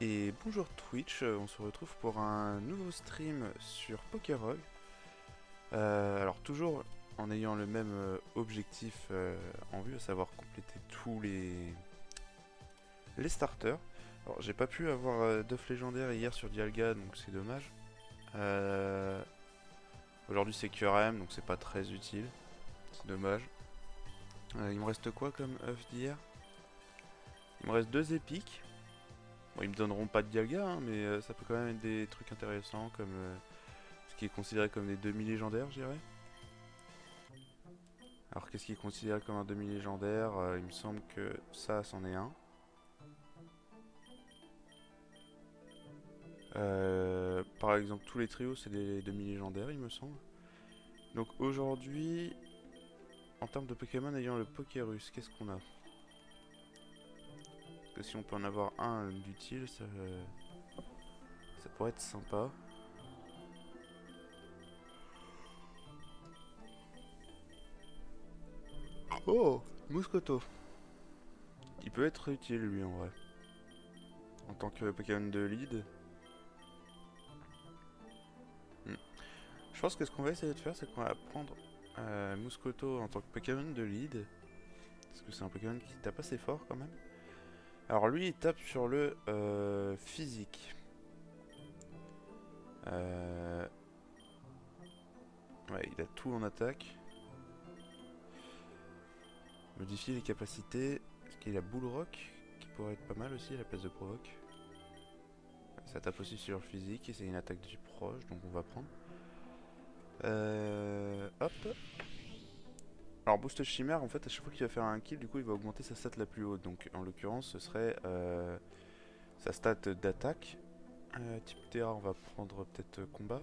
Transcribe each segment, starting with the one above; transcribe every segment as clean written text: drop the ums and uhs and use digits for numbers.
Et bonjour Twitch, on se retrouve pour un nouveau stream sur Pokérogue. Alors toujours en ayant le même objectif en vue, à savoir compléter tous les starters. Alors j'ai pas pu avoir d'œuf légendaire hier sur Dialga, donc c'est dommage. Aujourd'hui c'est QRM, donc c'est pas très utile, c'est dommage. Il me reste quoi comme œuf d'hier? Il me reste deux épiques. Bon, ils me donneront pas de Dialga, hein, mais ça peut quand même être des trucs intéressants comme ce qui est considéré comme des demi-légendaires, je dirais. Alors qu'est-ce qui est considéré comme un demi-légendaire? Il me semble que ça, c'en est un. Par exemple, tous les trios, c'est des demi-légendaires, il me semble. Donc aujourd'hui, en termes de Pokémon ayant le Pokérus, qu'est-ce qu'on a? Parce que si on peut en avoir un d'utile, ça pourrait être sympa. Oh, Mouscoto. Il peut être utile lui en vrai. En tant que Pokémon de lead. Hmm. Je pense que ce qu'on va essayer de faire, c'est qu'on va prendre Mouscoto en tant que Pokémon de lead. Parce que c'est un Pokémon qui tape assez fort quand même. Alors lui, il tape sur le physique. Euh, Ouais, il a tout en attaque. Modifier les capacités. Est-ce qu'il a Bull Rock qui pourrait être pas mal aussi à la place de Provoque. Ça tape aussi sur le physique et c'est une attaque du proche, donc on va prendre. Hop. Alors boost chimère, en fait, à chaque fois qu'il va faire un kill, du coup, il va augmenter sa stat la plus haute. Donc en l'occurrence, ce serait sa stat d'attaque. Type Terra, on va prendre peut-être combat.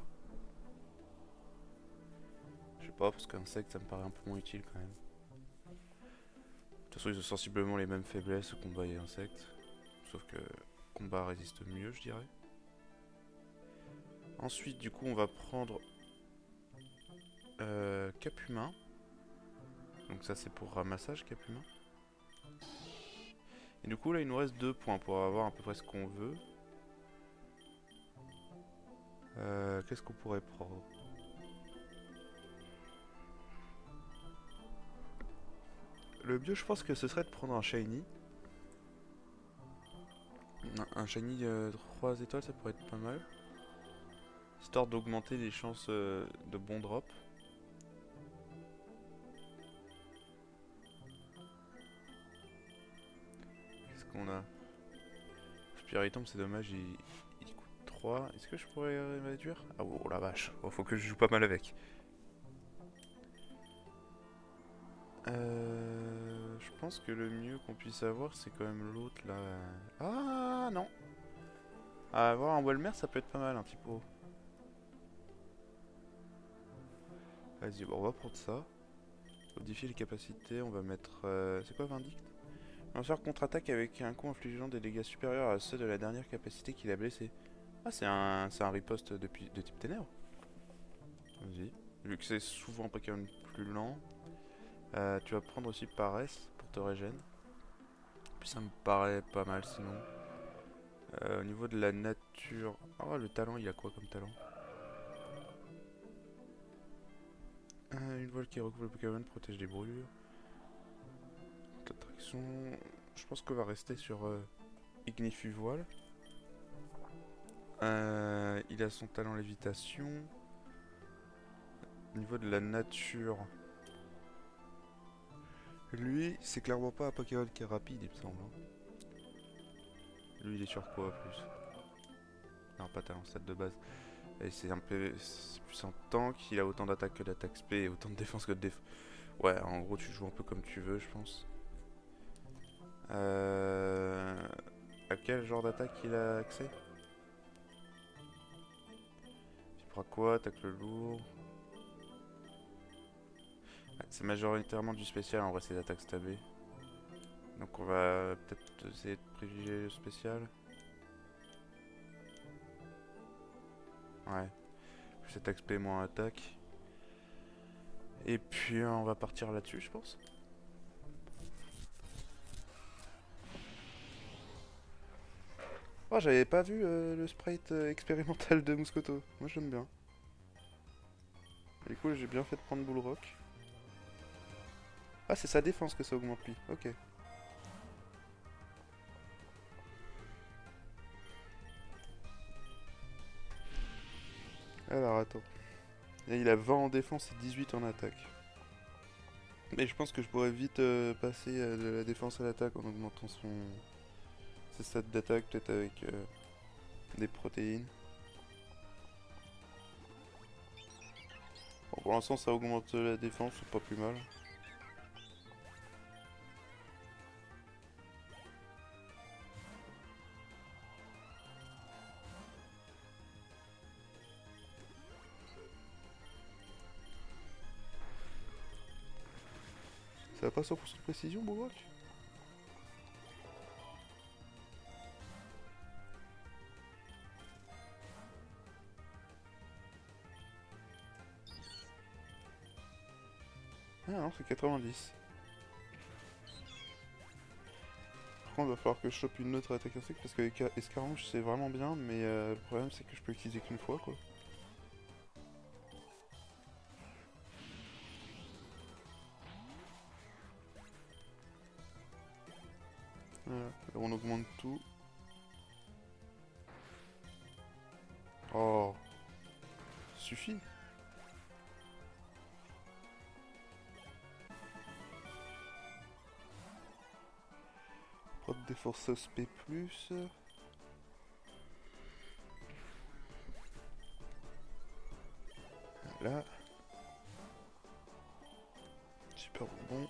Je sais pas, parce qu'insecte, ça me paraît un peu moins utile quand même. De toute façon, ils ont sensiblement les mêmes faiblesses, combat et insecte. Sauf que combat résiste mieux, je dirais. Ensuite, du coup, on va prendre Cap Humain. Donc ça, c'est pour ramassage, Cap Humain. Et du coup, là, il nous reste 2 points pour avoir à peu près ce qu'on veut. Qu'est-ce qu'on pourrait prendre? Le mieux, je pense que ce serait de prendre un Shiny. Un Shiny 3 étoiles, ça pourrait être pas mal. Histoire d'augmenter les chances de bon drop. Qu'est-ce qu'on a? Spiritomb, c'est dommage, il coûte 3. Est-ce que je pourrais réduire? Ah oh la vache, oh, faut que je joue pas mal avec. Je pense que le mieux qu'on puisse avoir, c'est quand même l'autre là. Ah non! Avoir un Walmer, ça peut être pas mal, un typo. Vas-y, bon, on va prendre ça. Modifier les capacités, on va mettre. C'est quoi Vindict? Lanceur contre-attaque avec un coup infligeant des dégâts supérieurs à ceux de la dernière capacité qu'il a blessé. Ah, c'est un riposte de type ténèbres. Vas-y. Vu que c'est souvent un Pokémon plus lent, tu vas prendre aussi paresse pour te régène. Puis ça me paraît pas mal sinon. Au niveau de la nature. Oh, le talent, il a quoi comme talent? Une voile qui recouvre le Pokémon protège des brûlures. Attraction. Je pense qu'on va rester sur Ignifu Voile. Il a son talent lévitation. Au niveau de la nature. Lui, c'est clairement pas un Pokémon qui est rapide, il me semble. Lui, il est sur quoi en plus? Non, pas talent stat de base. Et c'est un peu. C'est plus un tank, il a autant d'attaque que d'attaque spé et autant de défense que de défense. Ouais, en gros, tu joues un peu comme tu veux, je pense. À quel genre d'attaque il a accès? Tu prends quoi? Attaque le lourd. Ouais, c'est majoritairement du spécial en vrai, c'est l'attaque stabée. Donc on va peut-être essayer de privilégier le spécial. Ouais, plus attaque spé, moins attaque. Et puis on va partir là-dessus, je pense. Oh, j'avais pas vu le sprite expérimental de Mouscoto. Moi, j'aime bien. Du coup, j'ai bien fait de prendre Bullrock. Ah, c'est sa défense que ça augmente lui. Ok. Alors, attends. Et il a 20 en défense et 18 en attaque. Mais je pense que je pourrais vite passer de la défense à l'attaque en augmentant ses stats d'attaque, peut-être avec des protéines. Bon, pour l'instant, ça augmente la défense, c'est pas plus mal. Ça va pas 100% de précision, Bulwark? Ah non, c'est 90. Par contre, il va falloir que je chope une autre attaque insecte parce que Escarouge c'est vraiment bien, mais le problème c'est que je peux l'utiliser qu'une fois quoi. Voilà, là on augmente tout. Oh, suffit. Prod des forces P+. Là. Super bon.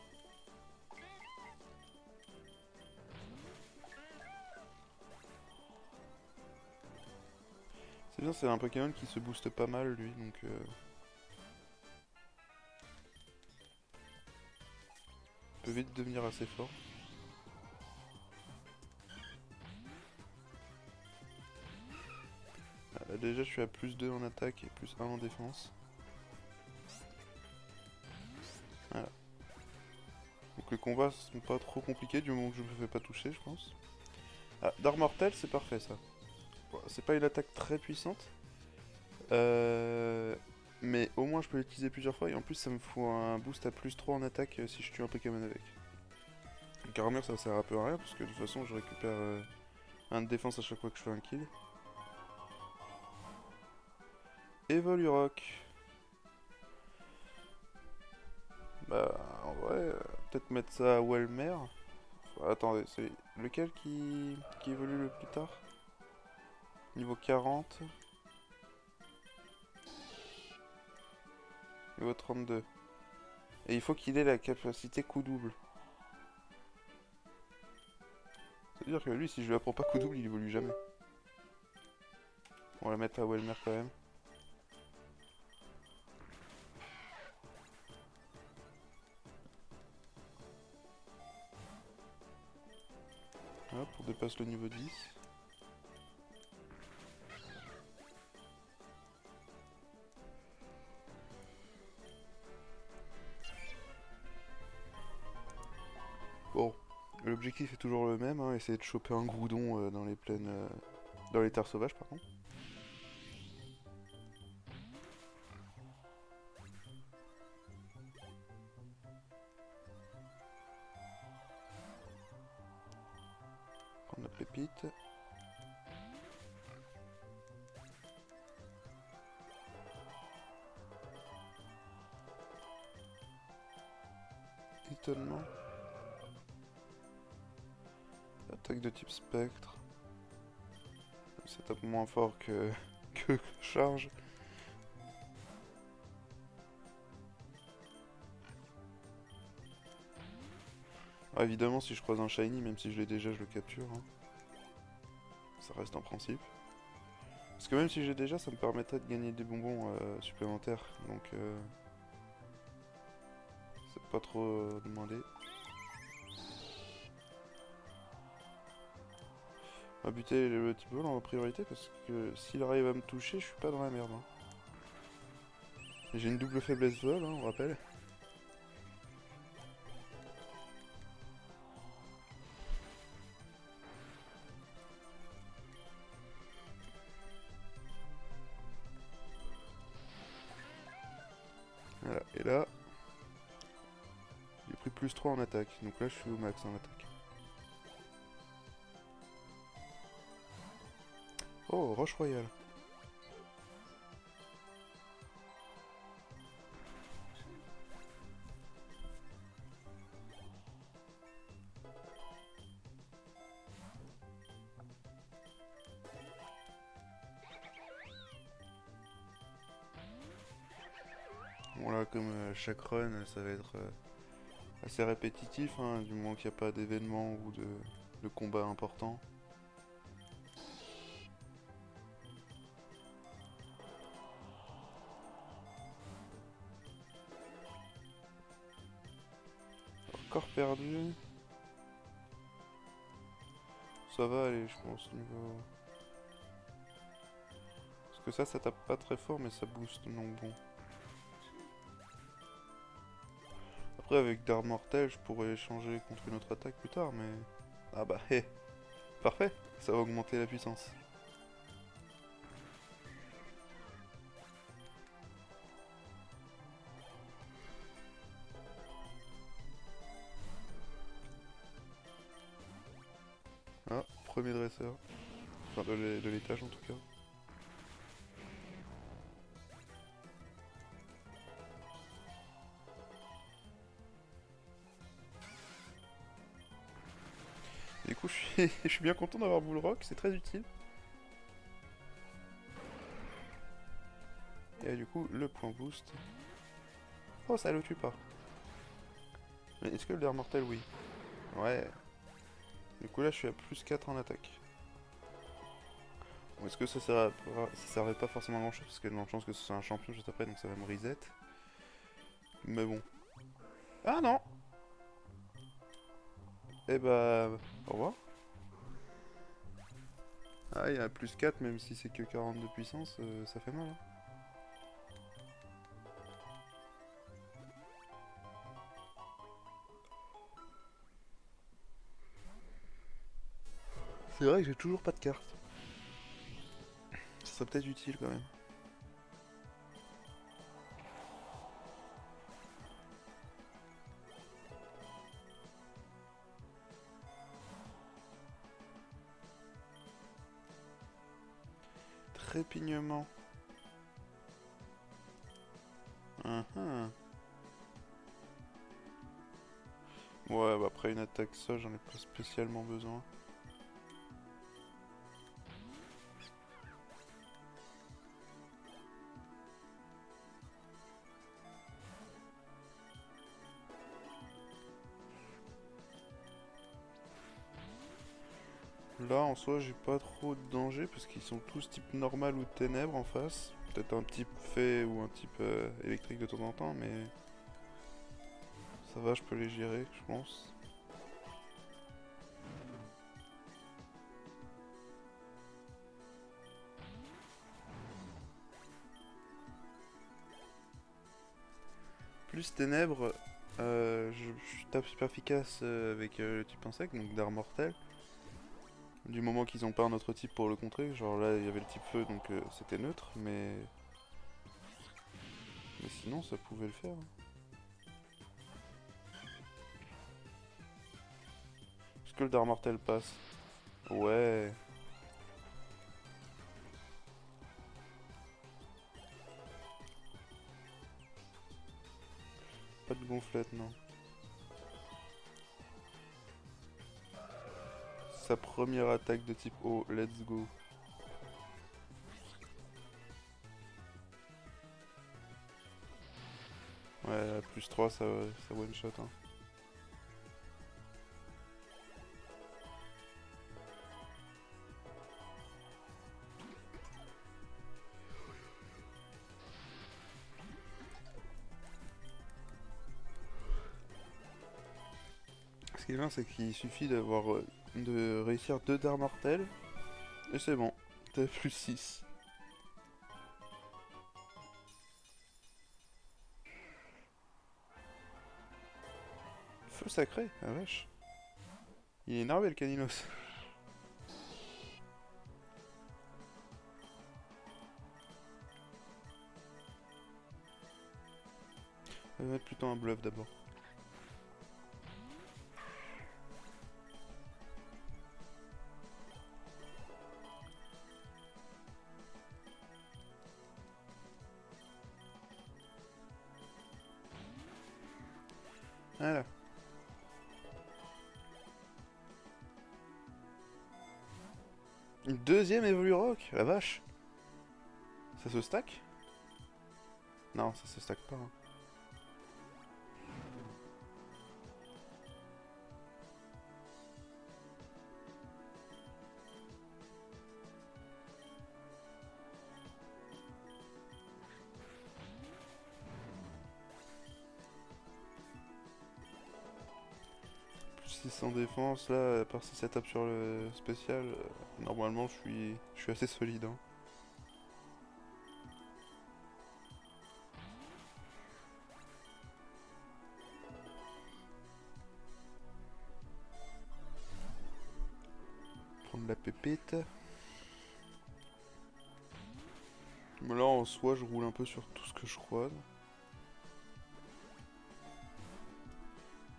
C'est bien, c'est un Pokémon qui se booste pas mal lui, donc peut vite devenir assez fort. Déjà je suis à plus 2 en attaque et plus 1 en défense. Voilà. Donc les combats sont pas trop compliqués du moment que je me fais pas toucher je pense. Ah, d'art mortel c'est parfait ça. Bon, c'est pas une attaque très puissante. Euh, Mais au moins je peux l'utiliser plusieurs fois et en plus ça me fout un boost à plus 3 en attaque si je tue un Pokémon avec. Donc armure ça sert un peu à rien parce que de toute façon je récupère un de défense à chaque fois que je fais un kill. Evolurock. Bah en vrai, peut-être mettre ça à Welmer. Attendez, c'est lequel qui évolue le plus tard? Niveau 40. Niveau 32. Et il faut qu'il ait la capacité coup double. C'est-à-dire que lui, si je lui apprends pas coup double, il évolue jamais. On va la mettre à Welmer quand même. Hop, on dépasse le niveau 10. Bon, l'objectif est toujours le même, hein, essayer de choper un Groudon dans les plaines... dans les terres sauvages, pardon. Prendre la pépite. Étonnement. Attaque de type spectre. Ça tape moins fort que charge. Ah, évidemment, si je croise un shiny, même si je l'ai déjà, je le capture. Hein. Ça reste un principe. Parce que même si j'ai déjà, ça me permettrait de gagner des bonbons supplémentaires. Donc, c'est pas trop demandé. On va buter le petit vol en priorité parce que s'il arrive à me toucher, je suis pas dans la merde. Hein. J'ai une double faiblesse vol, hein, on rappelle. plus 3 en attaque. Donc là, je suis au max en attaque. Oh, Roche Royale. Bon là, comme chaque run, ça va être assez répétitif, hein, du moment qu'il n'y a pas d'événement ou de combat important. Encore perdu. Ça va aller, je pense, niveau... Parce que ça tape pas très fort, mais ça booste, donc bon. Après, avec d'armes mortelles, je pourrais changer contre une autre attaque plus tard, mais... Ah bah, hé, parfait, ça va augmenter la puissance. Ah, premier dresseur. Enfin, de l'étage en tout cas. Du coup, je suis bien content d'avoir Bullrock, c'est très utile. Et du coup, le point boost. Oh, ça le tue pas. Mais est-ce que le dard mortel, oui. Ouais. Du coup, là, je suis à plus 4 en attaque. Bon, est-ce que ça servait pas forcément à grand chose? Parce qu'il y a de chance que ce soit un champion juste après, donc ça va me reset. Mais bon. Ah non! Eh bah, au revoir. Ah, il y a plus 4, même si c'est que 40 de puissance, ça fait mal. Hein. C'est vrai que j'ai toujours pas de carte. Ça serait peut-être utile quand même. Trépignement. Uhum. Ouais, bah après une attaque ça, j'en ai pas spécialement besoin. Là, en soi, j'ai pas trop de danger parce qu'ils sont tous type normal ou ténèbres en face. Peut-être un type fée ou un type électrique de temps en temps, mais ça va, je peux les gérer, je pense. Plus ténèbres, je tape super efficace avec le type insecte, donc d'armes mortelles. Du moment qu'ils ont pas un autre type pour le contrer, genre là il y avait le type feu donc c'était neutre, mais sinon ça pouvait le faire. Hein. Est-ce que le dard mortel passe? Ouais, pas de gonflette non. Sa première attaque de type O, let's go. Ouais, plus 3 ça one shot. Hein. Ce qui est bien c'est qu'il suffit de réussir 2 dards mortels et c'est bon, t'as plus 6. Feu sacré, la vache. Il est énervé le caninos. On va mettre plutôt un bluff d'abord. Une deuxième Evolu Rock, la vache. Ça se stack? Non, ça se stack pas. Hein. Plus 600 défense, là, à part si ça tape sur le spécial, normalement je suis assez solide. Hein. Prendre la pépite. Mais là en soi je roule un peu sur tout ce que je croise.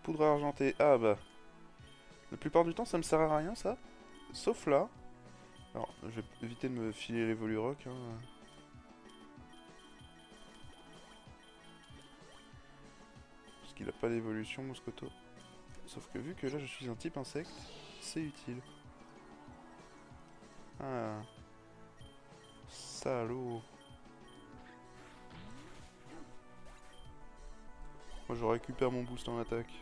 Poudre argentée, ah bah. La plupart du temps ça me sert à rien ça. Sauf là. Alors je vais éviter de me filer les Volurock. Hein. Parce qu'il a pas d'évolution Moscoto. Sauf que vu que là je suis un type insecte, c'est utile. Ah. Salaud. Moi je récupère mon boost en attaque.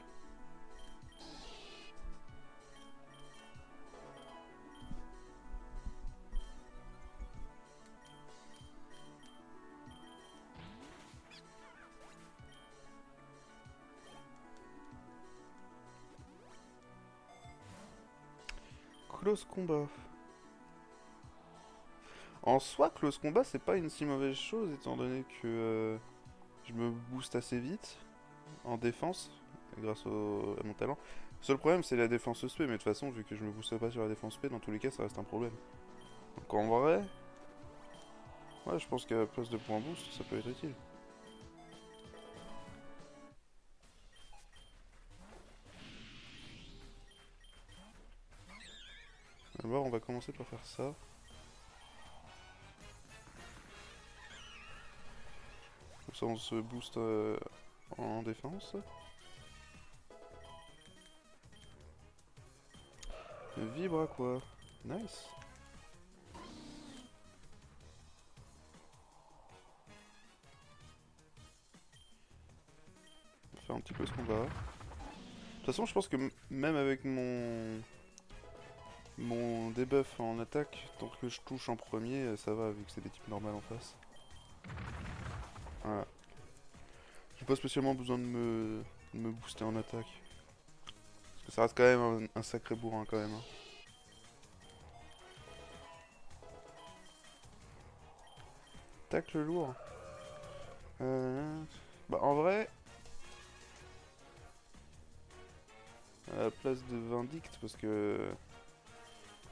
Close combat. En soi, close combat, c'est pas une si mauvaise chose, étant donné que je me booste assez vite en défense, grâce à mon talent. Le seul problème, c'est la défense SP, mais de toute façon, vu que je me booste pas sur la défense SP, dans tous les cas, ça reste un problème. Donc en vrai, ouais, je pense qu'à la place de points boost, ça peut être utile. Alors, on va commencer par faire ça. Comme ça, on se booste en défense. Vibre à quoi? Nice. On va faire un petit peu ce combat. De toute façon, je pense que même avec mon debuff en attaque, tant que je touche en premier, ça va, vu que c'est des types normales en face. Voilà. J'ai pas spécialement besoin de me booster en attaque. Parce que ça reste quand même un sacré bourrin quand même. Hein. Tacle lourd. Bah en vrai, à la place de Vindicte, parce que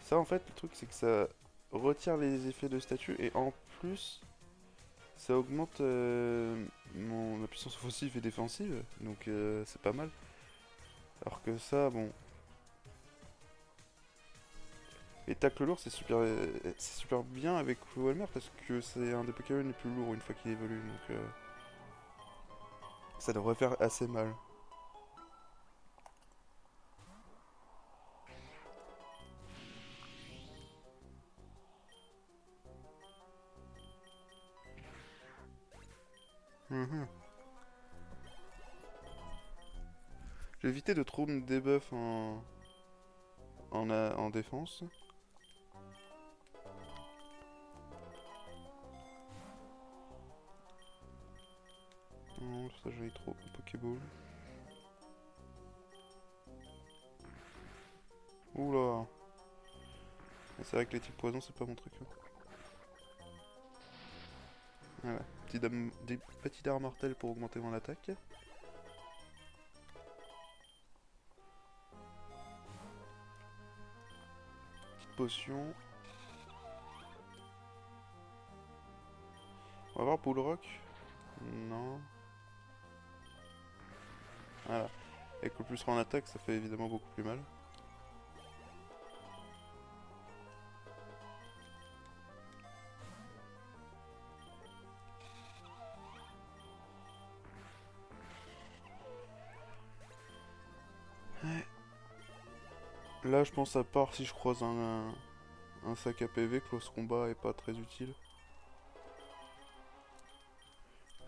ça en fait le truc c'est que ça retire les effets de statut et en plus ça augmente ma puissance offensive et défensive, donc c'est pas mal. Alors que ça, bon. Et tacle lourd c'est super bien avec Walmer parce que c'est un des Pokémon les plus lourds une fois qu'il évolue, donc ça devrait faire assez mal. Mhm. J'ai évité de trop me debuff en défense. Non, ça j'aille trop au Pokéball. Oula. C'est vrai que les types poison c'est pas mon truc. Hein. Voilà. Des petits dards mortels pour augmenter mon attaque. Petite potion. On va voir Bullrock. Non. Voilà. Avec le plus en attaque, ça fait évidemment beaucoup plus mal. Ouais. Là, je pense à part si je croise Un sac à PV, close combat est pas très utile.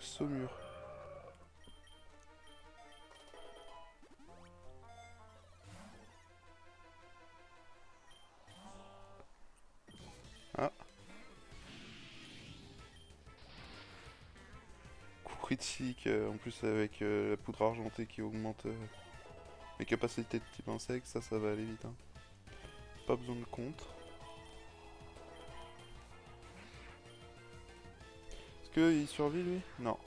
Saumur. Ah. Coup critique, en plus avec la poudre argentée qui augmente les capacités de type insecte, ça va aller vite. Hein. Pas besoin de contre. Est-ce qu'il survit lui? Non.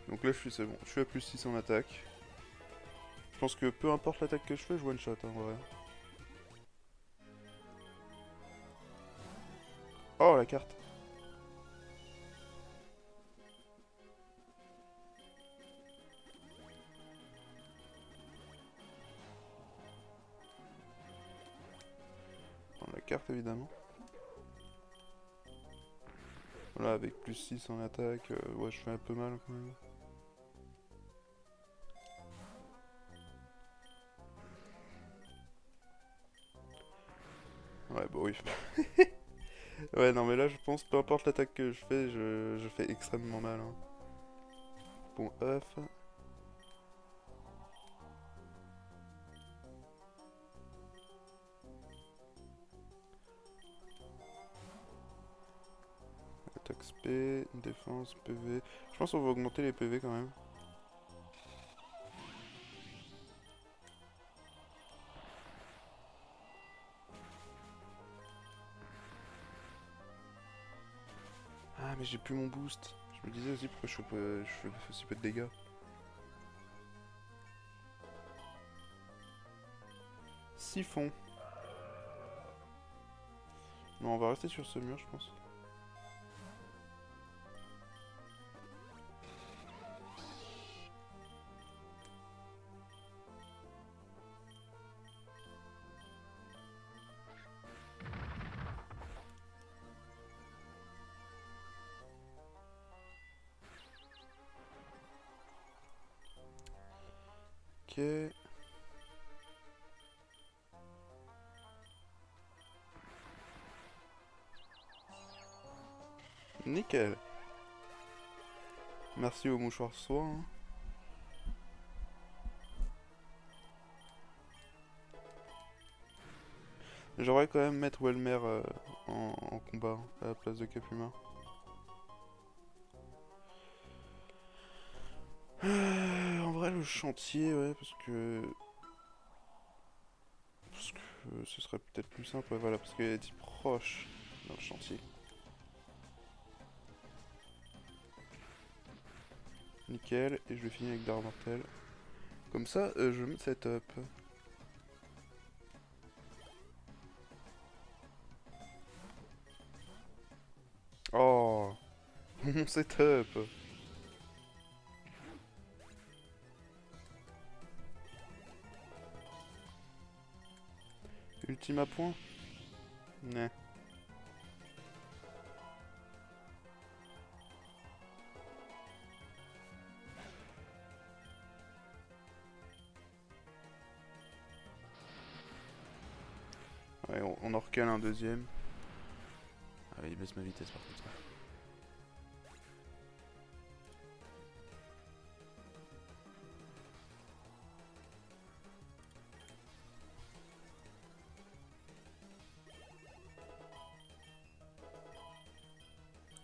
Donc là c'est bon, je suis à plus 6 en attaque. Je pense que peu importe l'attaque que je fais, je one shot en vrai. Oh la carte. Prendre la carte évidemment. Voilà, avec plus 6 en attaque, ouais, je fais un peu mal quand même. Ouais, bah oui. Ouais, non, mais là, je pense, peu importe l'attaque que je fais, je fais extrêmement mal. Hein. Bon, œuf. Attaque SP, défense, PV. Je pense qu'on va augmenter les PV quand même. Ah, mais j'ai plus mon boost. Je me disais aussi pourquoi je fais aussi peu de dégâts. Siphon. Non, on va rester sur ce mur, je pense. Ok. Nickel. Merci au mouchoir soin. Hein. J'aurais quand même mettre Welmer en combat hein, à la place de Capuma. En vrai, le chantier, ouais, parce que ce serait peut-être plus simple, ouais, voilà, parce qu'il est proche dans le chantier. Nickel, et je le finis avec Dark Mortel. Comme ça, je vais mettre setup. Oh, mon setup. Ultima point. Ouais. Ouais, on en recale un deuxième. Ah, il baisse ma vitesse par contre.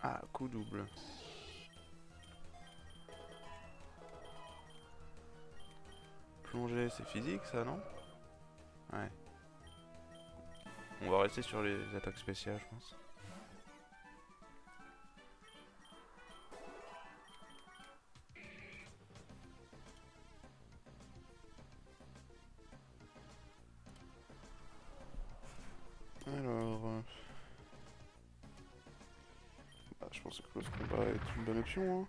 Ah, coup double. Plonger, c'est physique ça, non? Ouais. On va rester sur les attaques spéciales, je pense. Alors, bah, je pense que close combat est une bonne option. Hein.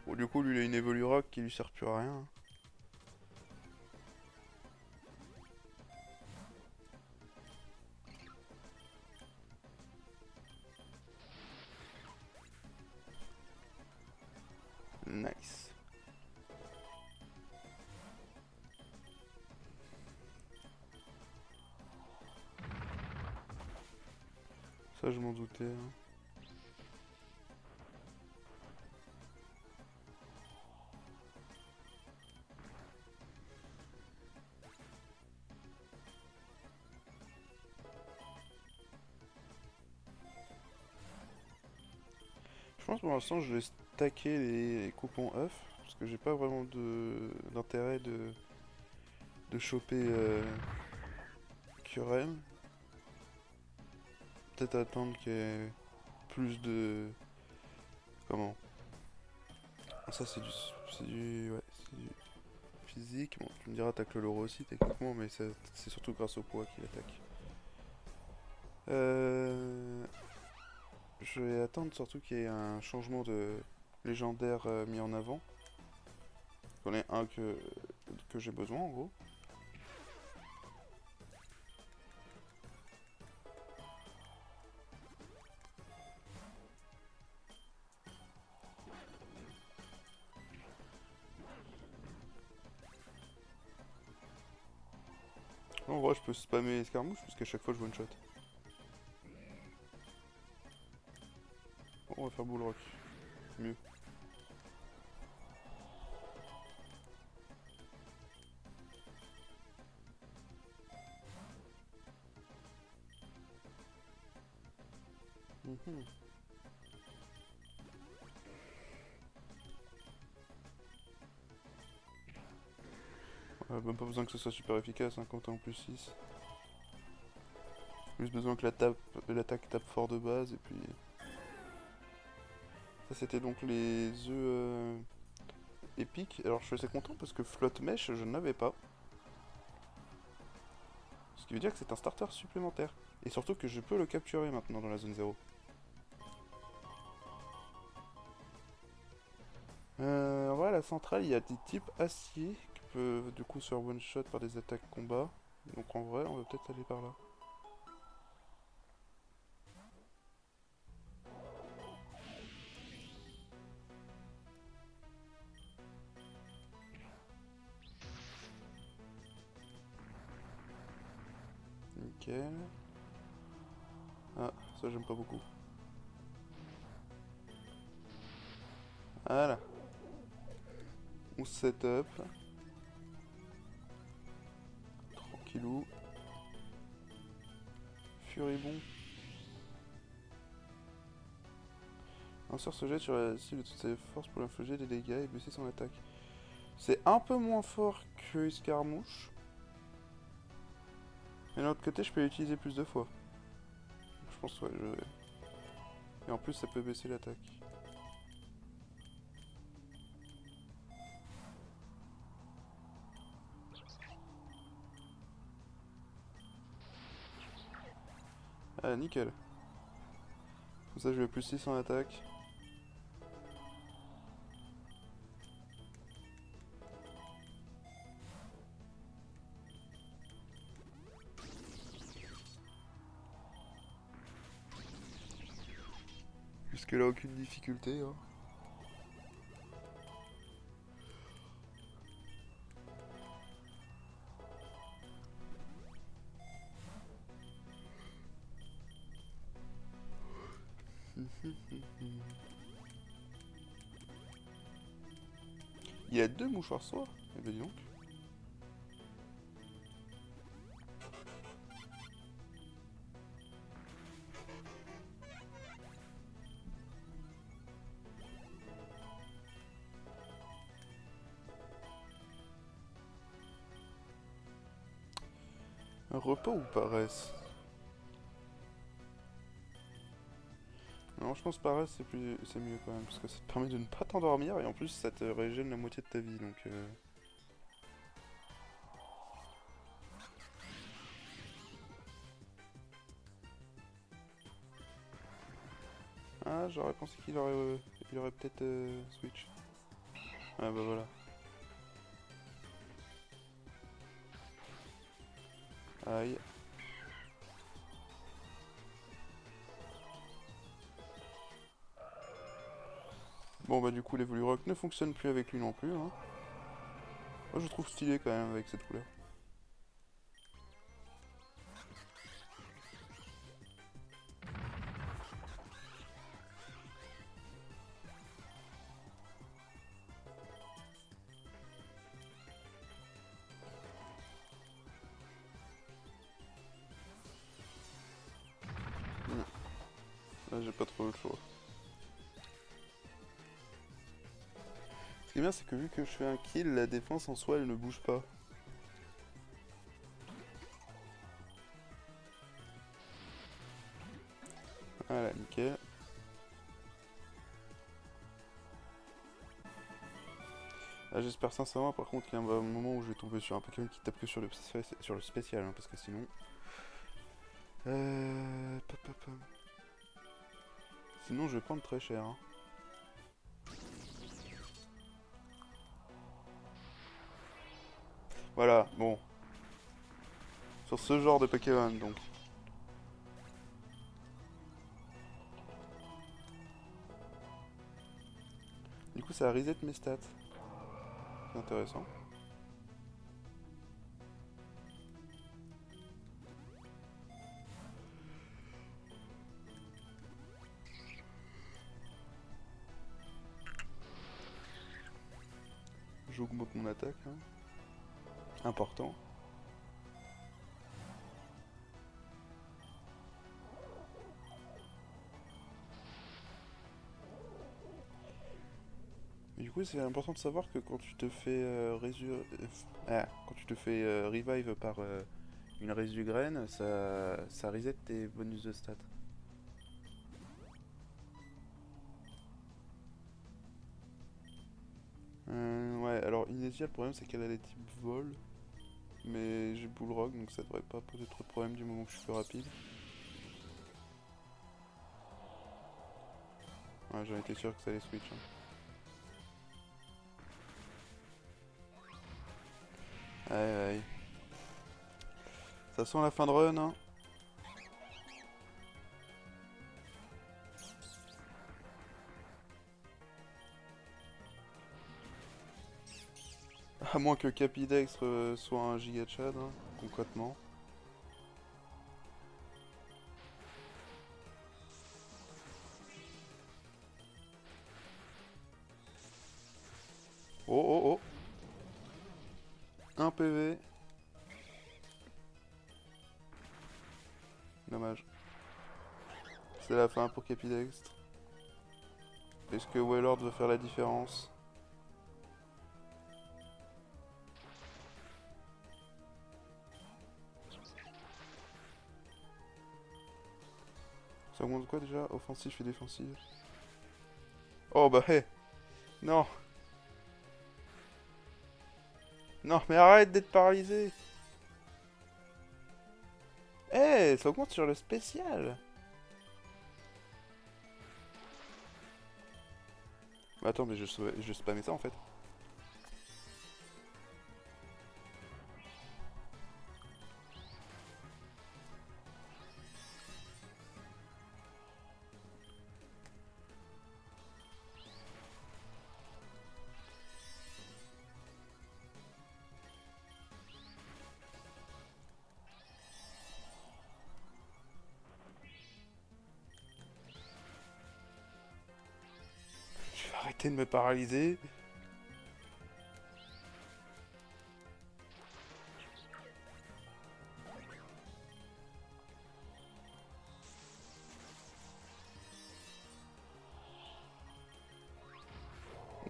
Bon, du coup, lui, il a une évolurock qui lui sert plus à rien. Nice. Ça, je m'en doutais, hein. Je pense pour l'instant, je vais stacker les coupons œufs. Parce que j'ai pas vraiment d'intérêt de choper Curem. Peut-être attendre qu'il y ait plus de... Comment? Ça c'est ouais, c'est du physique. Bon, tu me diras attaque le loro aussi techniquement, mais c'est surtout grâce au poids qu'il attaque. Euh... Je vais attendre surtout qu'il y ait un changement de légendaire mis en avant. J'en ai un que j'ai besoin en gros. En vrai, je peux spammer escarmouche parce qu'à chaque fois je one shot. Bon, on va faire bull rock. Mieux. Mhm. Même pas besoin que ce soit super efficace, hein, quand t'es en plus 6. Juste besoin que l'attaque tape fort de base et puis... Ça c'était donc les œufs épiques. Alors je suis assez content parce que flotte mèche je n'avais pas. Ce qui veut dire que c'est un starter supplémentaire. Et surtout que je peux le capturer maintenant dans la zone 0. En vrai, à la centrale, il y a des types acier qui peuvent du coup se faire one shot par des attaques combat. Donc en vrai, on va peut-être aller par là. Nickel. Ah, ça j'aime pas beaucoup. Voilà. On set up. Tranquillou. Furibond. Un sort se jette sur la cible de toutes ses forces pour l'infliger des dégâts et baisser son attaque. C'est un peu moins fort que Escarmouche. Mais d'un autre côté, je peux l'utiliser plus de fois. Je pense, ouais, je vais. Et en plus, ça peut baisser l'attaque. Ah, nickel. Comme ça, je vais plus 6 en attaque. Jusque-là, aucune difficulté, hein. Il y a 2 mouchoirs soie. Eh ben dis donc. Un repos ou paresse? Non, je pense paresse c'est mieux quand même, parce que ça te permet de ne pas t'endormir et en plus ça te régène la moitié de ta vie donc. Ah, j'aurais pensé il aurait peut-être switch. Ah bah voilà. Aïe. Bon bah du coup l'évolu rock ne fonctionne plus avec lui non plus, hein. Moi je trouve stylé quand même avec cette couleur. Ah, j'ai pas trop le choix. Ce qui est bien, c'est que vu que je fais un kill, la défense en soi, elle ne bouge pas. Voilà, nickel. Ah, j'espère sincèrement par contre qu'il y a un moment où je vais tomber sur un Pokémon qui tape que sur le spécial, hein, parce que sinon... Pop, pop, pop. Sinon je vais prendre très cher. Hein. Voilà, bon. Sur ce genre de Pokémon donc. Du coup ça reset mes stats. C'est intéressant. J'augmente mon attaque. Hein. Important. Et du coup c'est important de savoir que quand tu te fais quand tu te fais revive par une résu-graine, ça reset tes bonus de stats. Ouais, alors Inésia, le problème c'est qu'elle a les types vol. Mais j'ai Bullrock donc ça devrait pas poser trop de problème du moment que je suis plus rapide. Ouais, j'en étais sûr que ça allait switch. Hein. Aïe aïe. Ça sent la fin de run, hein. À moins que Capidex soit un giga Chad, hein, concrètement. Oh oh oh. Un PV. Dommage. C'est la fin pour Capidex. Est-ce que Wailord va faire la différence? Ça augmente quoi déjà? Offensif et défensif. Oh bah hé! Non! Non mais arrête d'être paralysé! Eh, ça augmente sur le spécial! Bah attends, mais je spammais ça en fait. Je vais arrêter de me paralyser.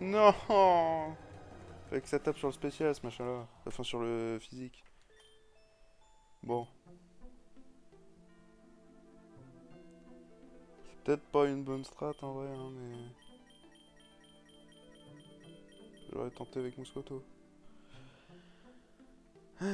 Non! Fait que ça tape sur le spécial ce machin là. Enfin sur le physique. Bon. C'est peut-être pas une bonne strat en vrai, hein, mais... J'aurais tenté avec Moscoto. Ah.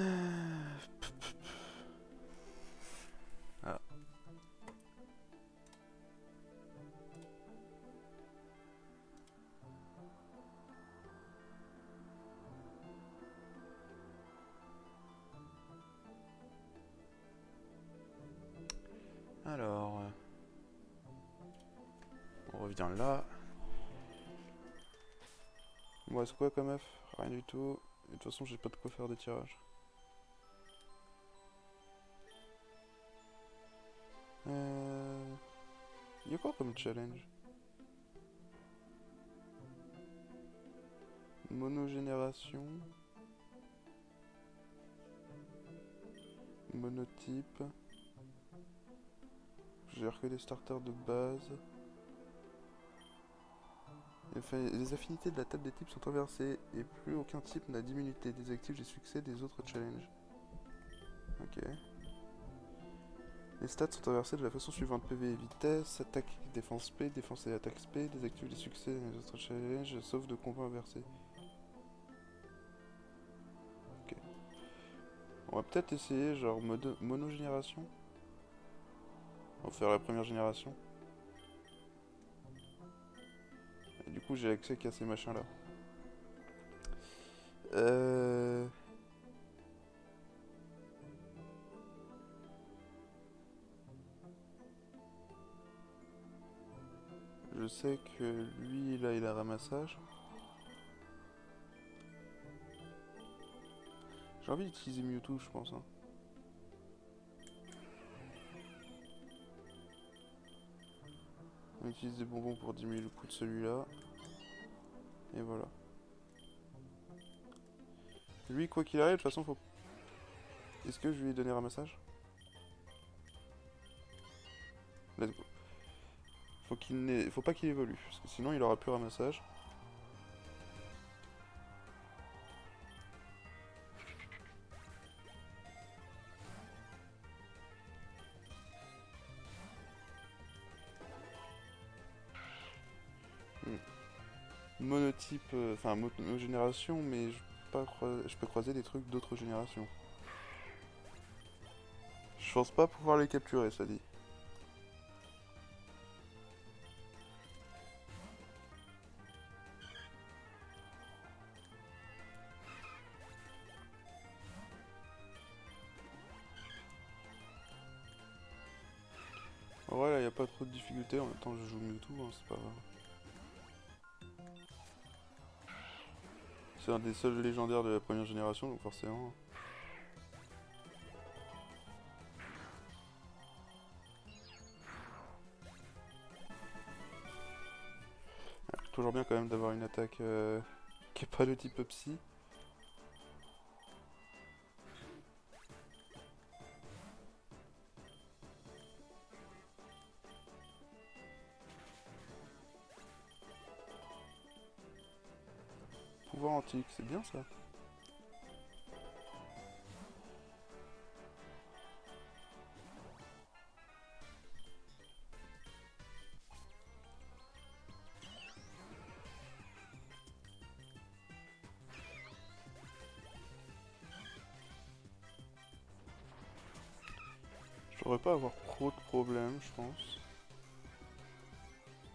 Alors... On revient là. Moi, c'est quoi comme F? Rien du tout. Et de toute façon, j'ai pas de quoi faire des tirages. Y'a quoi comme challenge? Monogénération. Monotype. J'ai que des starters de base. Enfin, les affinités de la table des types sont inversées et plus aucun type n'a d'immunité. Désactive les succès des autres challenges. Ok. Les stats sont inversées de la façon suivante: PV et vitesse, attaque, défense P, défense et attaque P, désactive les succès des autres challenges, sauf de combat inversé. Ok. On va peut-être essayer genre mode monogénération. On va faire la première génération. Et du coup j'ai accès qu'à ces machins là. Je sais que lui là il a ramassage. J'ai envie d'utiliser Mewtwo je pense. Hein. On utilise des bonbons pour diminuer le coût de celui-là. Et voilà. Lui quoi qu'il arrive de toute façon faut... Est-ce que je lui ai donné ramassage? Let's go. Faut pas qu'il évolue, parce que sinon il aura plus ramassage. Monotype, enfin monogénération, mais je peux croiser des trucs d'autres générations. Je pense pas pouvoir les capturer, ça dit. En vrai, là, y a pas trop de difficultés. En même temps, je joue Mewtwo, hein, c'est pas grave. C'est un des seuls légendaires de la première génération, donc forcément. Toujours bien quand même d'avoir une attaque qui est pas de type psy. Pouvoir antique, c'est bien ça. Je devrais pas avoir trop de problèmes, je pense.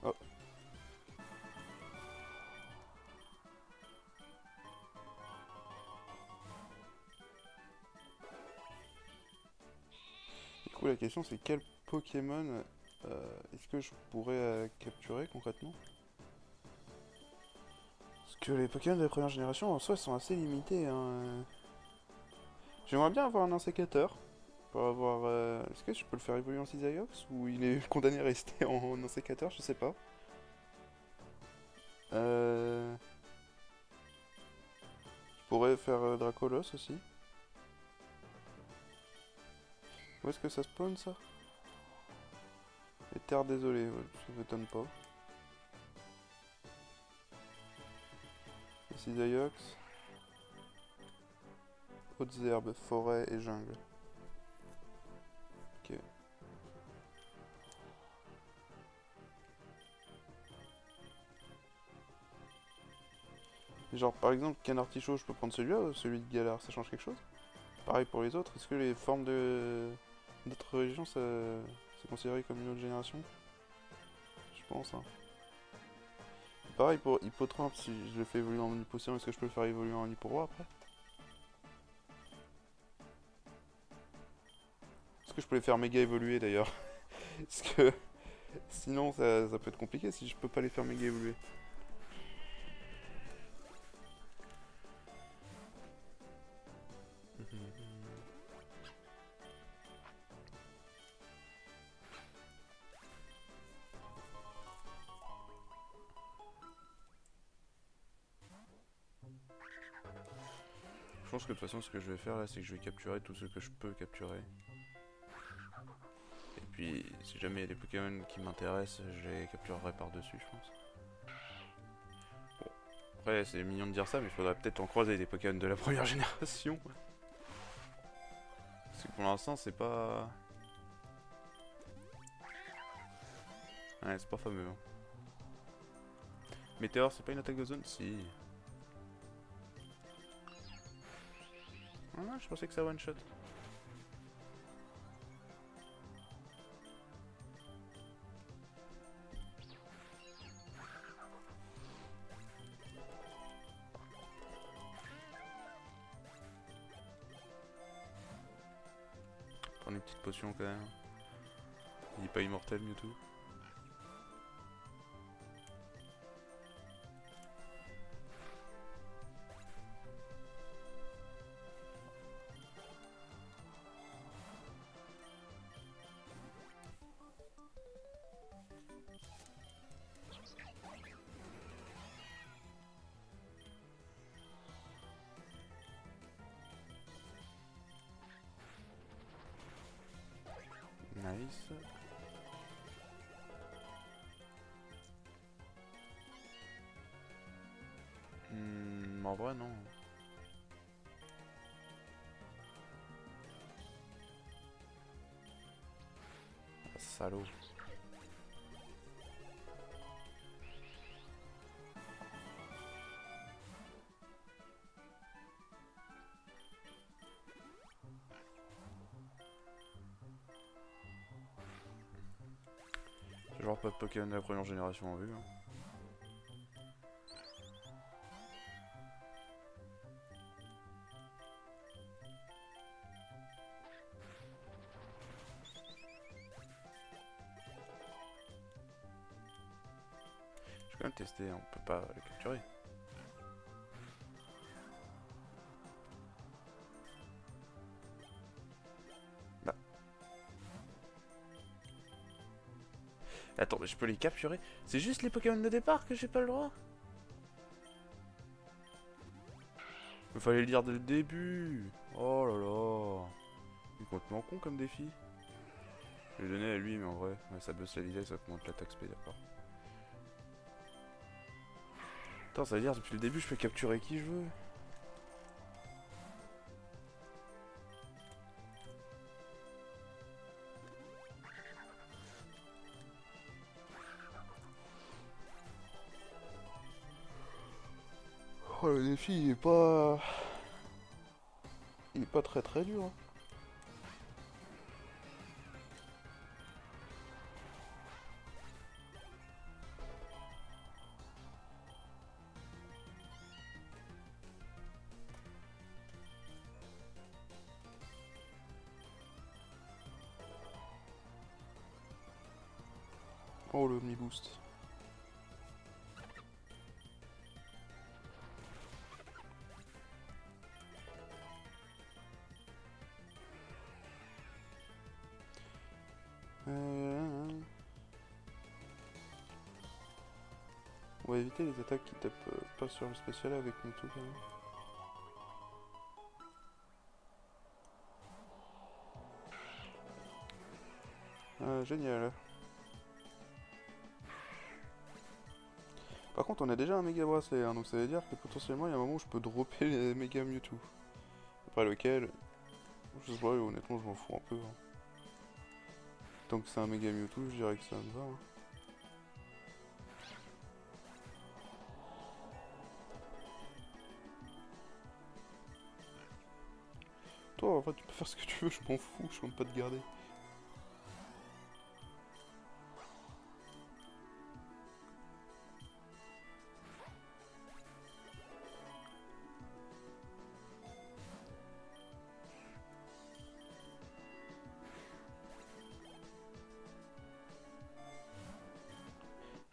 Oh. Du coup, la question c'est quel Pokémon est-ce que je pourrais capturer concrètement? Parce que les Pokémon de la première génération en soi sont assez limités. Hein. J'aimerais bien avoir un insécateur. Pour avoir. Est-ce que je peux le faire évoluer en Cisaiox ou il est condamné à rester en insécateur? Je sais pas. Je pourrais faire Dracolos aussi. Où est-ce que ça spawn ça? Les terres désolées, ouais, ça m'étonne pas. Cisaiox. Hautes herbes, forêt et jungle. Ok. Genre par exemple, Canard Artichaut, je peux prendre celui-là ou celui de Galar, ça change quelque chose? Pareil pour les autres, est-ce que les formes de d'autres régions, ça c'est considéré comme une autre génération? Je pense, hein. Pareil pour Hippotrampe, si je le fais évoluer en Hippotion, est-ce que je peux le faire évoluer en Hipporoi après? Est-ce que je peux les faire méga évoluer d'ailleurs? Parce que sinon ça peut être compliqué si je peux pas les faire méga évoluer. Je pense que de toute façon ce que je vais faire là c'est que je vais capturer tout ce que je peux capturer. Et puis si jamais il y a des Pokémon qui m'intéressent, je les capturerai par-dessus, je pense. Bon, après c'est mignon de dire ça, mais il faudrait peut-être en croiser des Pokémon de la première génération. Parce que pour l'instant c'est pas... Ouais, c'est pas fameux. Hein. Météore, c'est pas une attaque de zone? Si. Ah, je pensais que ça one shot. Prendre une petite potion quand même. Il est pas immortel Mewtwo. Nice. En vrai non. Ah, salaud. J'ai genre pas de Pokémon de la première génération en vue. Hein. Je vais quand même tester, on peut pas le capturer. Bah. Attends, mais je peux les capturer? C'est juste les Pokémon de départ que j'ai pas le droit? Il fallait le dire dès le début. Oh là là. Il est complètement con comme défi. Je l'ai donné à lui, mais en vrai, ouais, ça booste la vitesse, ça augmente l'attaque speed, d'accord. Attends, ça veut dire depuis le début, je peux capturer qui je veux. Oh, le défi, il est pas... Il est pas très très dur. Hein. Oh, le mi-boost. On va éviter les attaques qui tapent pas sur le spécial avec Mewtwo quand même. Génial. Par contre, on a déjà un méga bracelet, hein, donc ça veut dire que potentiellement il y a un moment où je peux dropper les méga Mewtwo. Après lequel, je sais pas, honnêtement, je m'en fous un peu. Hein. Tant que c'est un méga Mewtwo, je dirais que ça me va. Hein. Toi, en fait, tu peux faire ce que tu veux, je m'en fous, je compte pas te garder.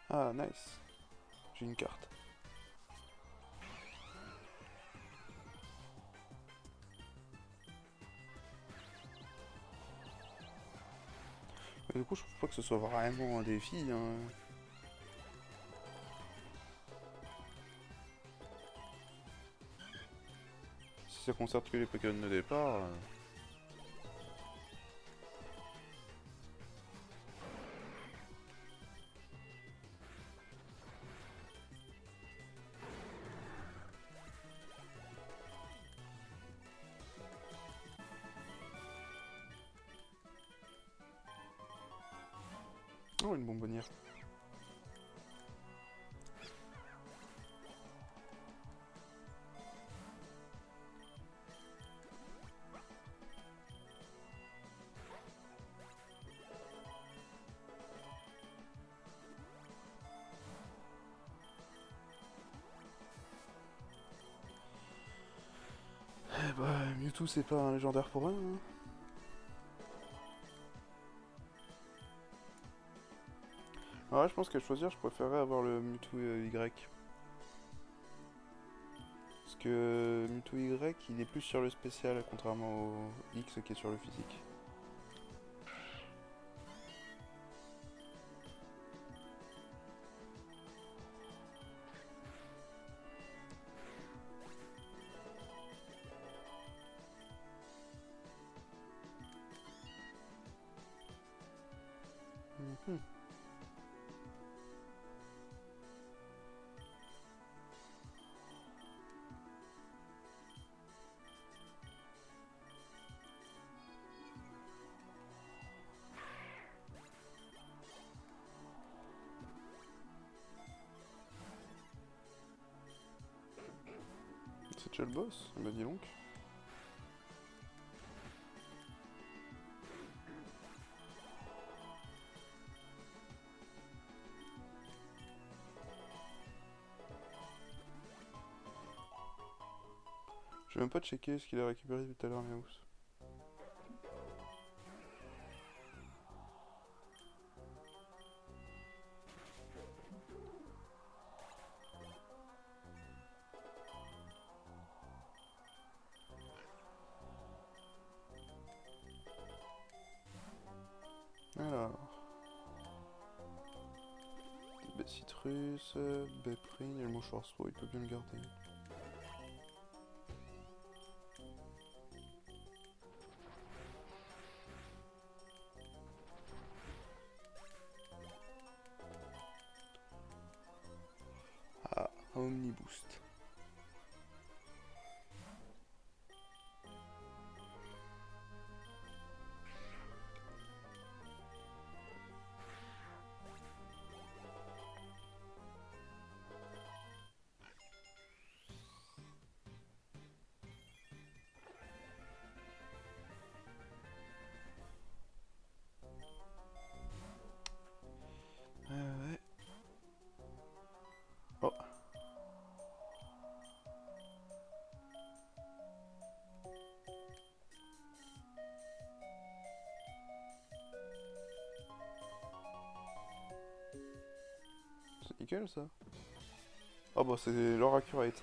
Ah, nice. J'ai une carte. Mais du coup, je trouve pas que ce soit vraiment un défi. Hein. Si ça concerne que les Pokémon de départ... une bonbonnière. Eh bah, Mewtwo c'est pas un légendaire pour rien, hein. Ah ouais, je pense qu'à choisir, je préférerais avoir le Mewtwo Y. Parce que Mewtwo Y, il est plus sur le spécial, contrairement au X qui est sur le physique. Mhm. C'est déjà le boss? Bah dis donc. Je vais même pas checker ce qu'il a récupéré tout à l'heure, Miaous. Alors. Baie citrus, baie prune et le mouchoir soie, il peut bien le garder. Ah, un Omniboost. Ouais. Oh. C'est nickel ça. Oh bah c'est leur accurate.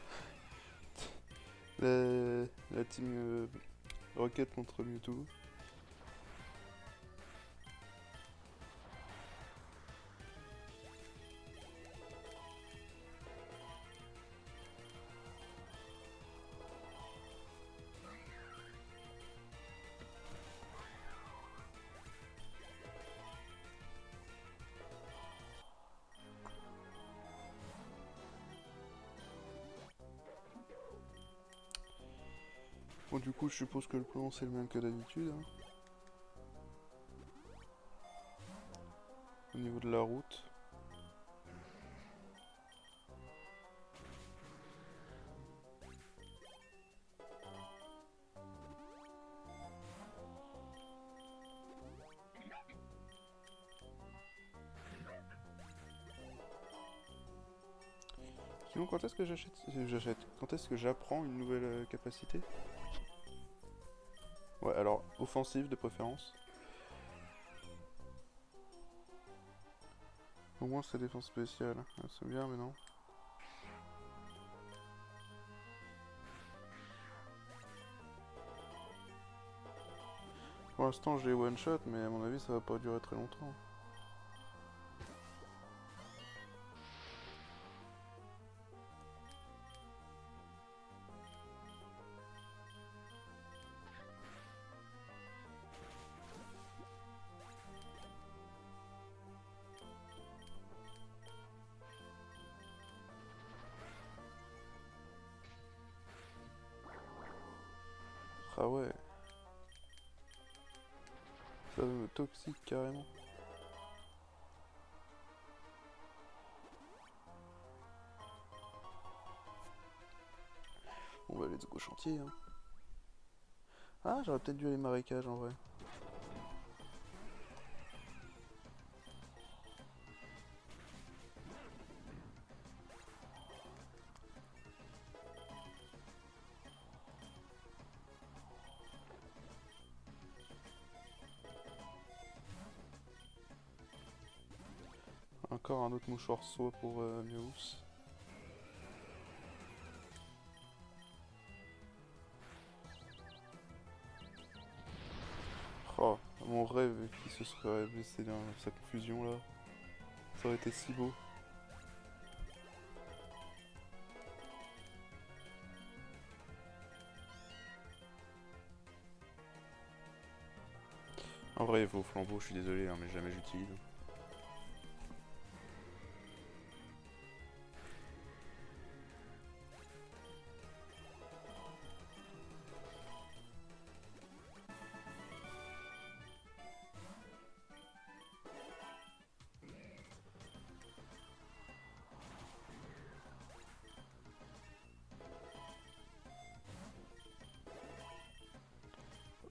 La team Rocket contre Mewtwo. Bon du coup je suppose que le plan c'est le même que d'habitude, hein. Au niveau de la route. Sinon quand est-ce que j'achète quand est-ce que j'apprends une nouvelle capacité? Ouais alors offensive de préférence. Au moins c'est défense spéciale. Ah, c'est bien mais non. Pour l'instant j'ai one shot mais à mon avis ça va pas durer très longtemps. Ah ouais. Ça me toxique carrément. Bon bah let's go chantier hein. Ah j'aurais peut-être dû aller marécage en vrai. Encore un autre mouchoir soie pour Meus. Oh, mon rêve qui se serait blessé dans sa confusion là. Ça aurait été si beau. En vrai, vos flambeaux, je suis désolé, hein, mais jamais j'utilise.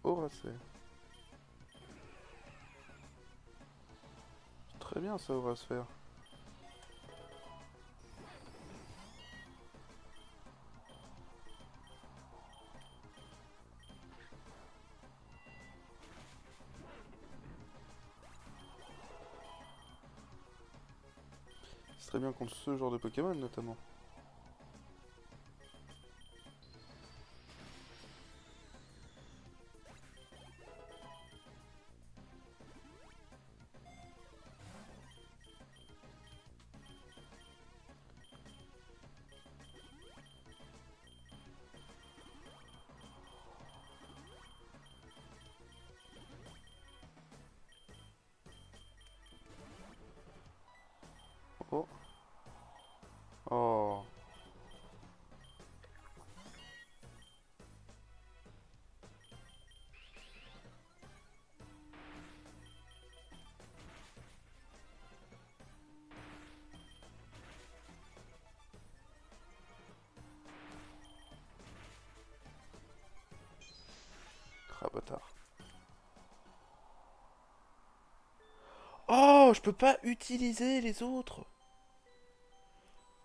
Horace. Très bien ça, Horace faire. C'est très bien contre ce genre de Pokémon notamment. Oh. Oh. Crabotard. Oh, je peux pas utiliser les autres.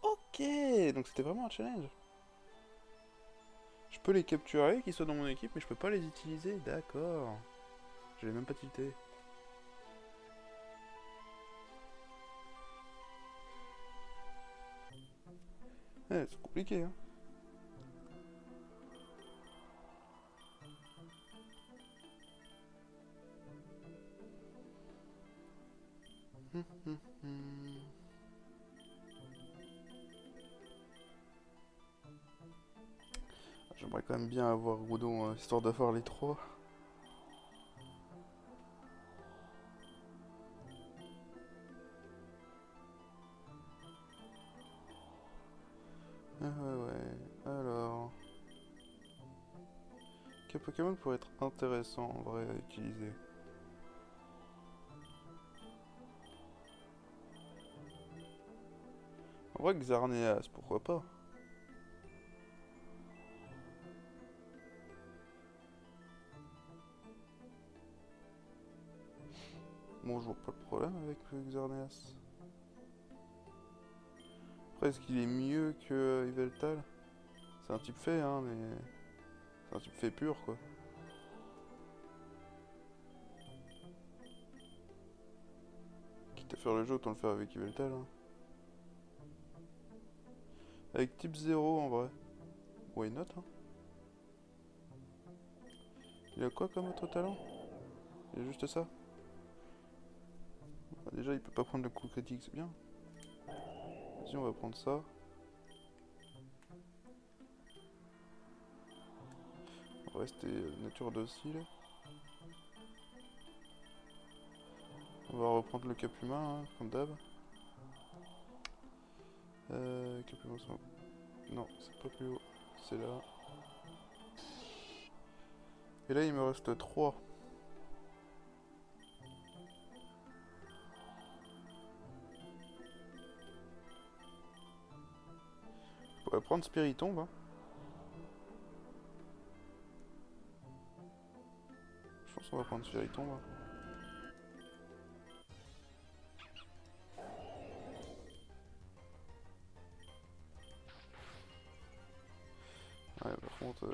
Ok, donc c'était vraiment un challenge. Je peux les capturer, qu'ils soient dans mon équipe, mais je peux pas les utiliser. D'accord. J'avais même pas tilté. C'est compliqué, hein. J'aimerais quand même bien avoir Groudon, histoire d'avoir les trois. Ah ouais, alors... Quel Pokémon pourrait être intéressant en vrai à utiliser? En vrai, Xarneas, pourquoi pas? Bon, je vois pas de problème avec le Xarneas. Après, est-ce qu'il est mieux que Yveltal? C'est un type fait, hein, mais... C'est un type fait pur, quoi. Quitte à faire le jeu, autant le faire avec Yveltal, hein. Avec type 0, en vrai. Why not, hein? Il a quoi comme autre talent? Il a juste ça? Bah, déjà, il peut pas prendre le coup critique, c'est bien. Vas-y, on va prendre ça. On va rester nature docile. On va reprendre le cap humain, hein, comme d'hab. Cap humain, non, c'est pas plus haut. C'est là. Et là, il me reste 3. Je pourrais prendre Spiritomb, hein. on va prendre celui-là, il tombe. Ouais, par contre...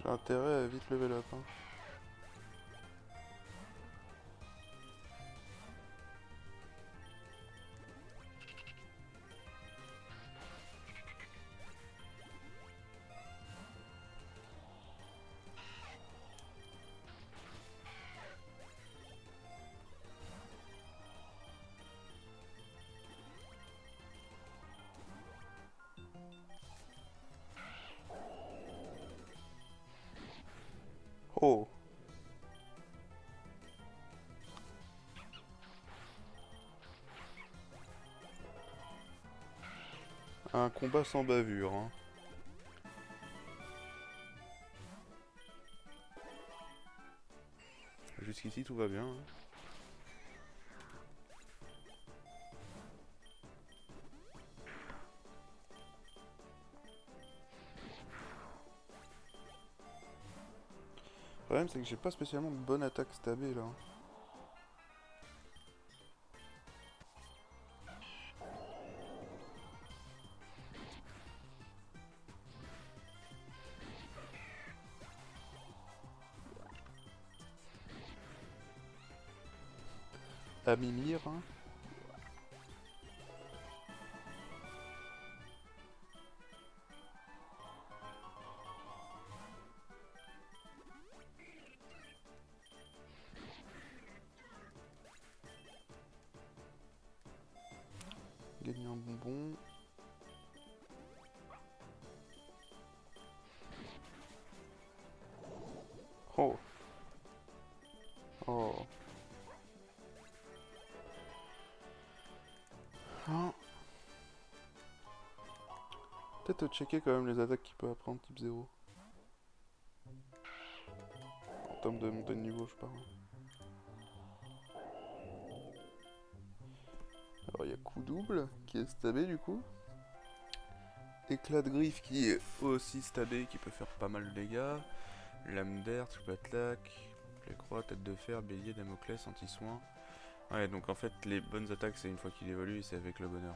j'ai intérêt à vite level up. Hein. Oh! Un combat sans bavure. Hein. Jusqu'ici tout va bien. Hein. Le problème c'est que j'ai pas spécialement de bonne attaque stabée là. À Mimir. Hein. Gagner un bonbon. Oh. Oh. Hein. Peut-être checker quand même les attaques qu'il peut apprendre type 0. En termes de montée de niveau, je parle. Alors il y a coup double qui est stabé du coup. Éclat de griffe qui est aussi stabé, qui peut faire pas mal de dégâts. Lame d'air, triple attaque, plaie croix, tête de fer, bélier, Damoclès, anti-soin. Ouais, donc en fait les bonnes attaques c'est une fois qu'il évolue et c'est avec le bonheur.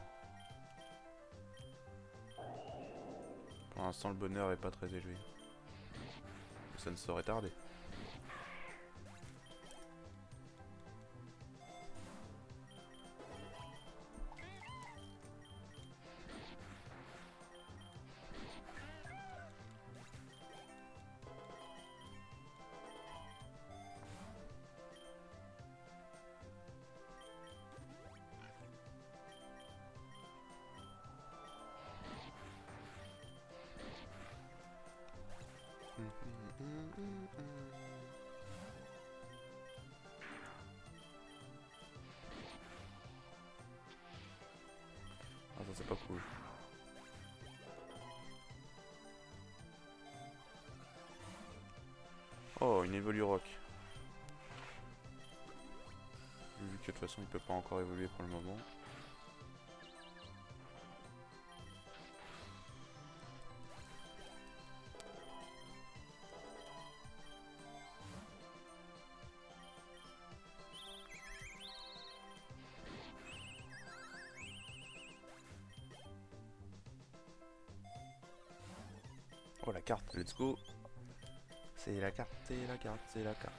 Pour l'instant le bonheur est pas très élevé. Ça ne saurait tarder. Ah ça c'est pas cool. Oh une évolue rock. Vu que de toute façon il peut pas encore évoluer pour le moment. Oh la carte, let's go. C'est la carte, c'est la carte, c'est la carte.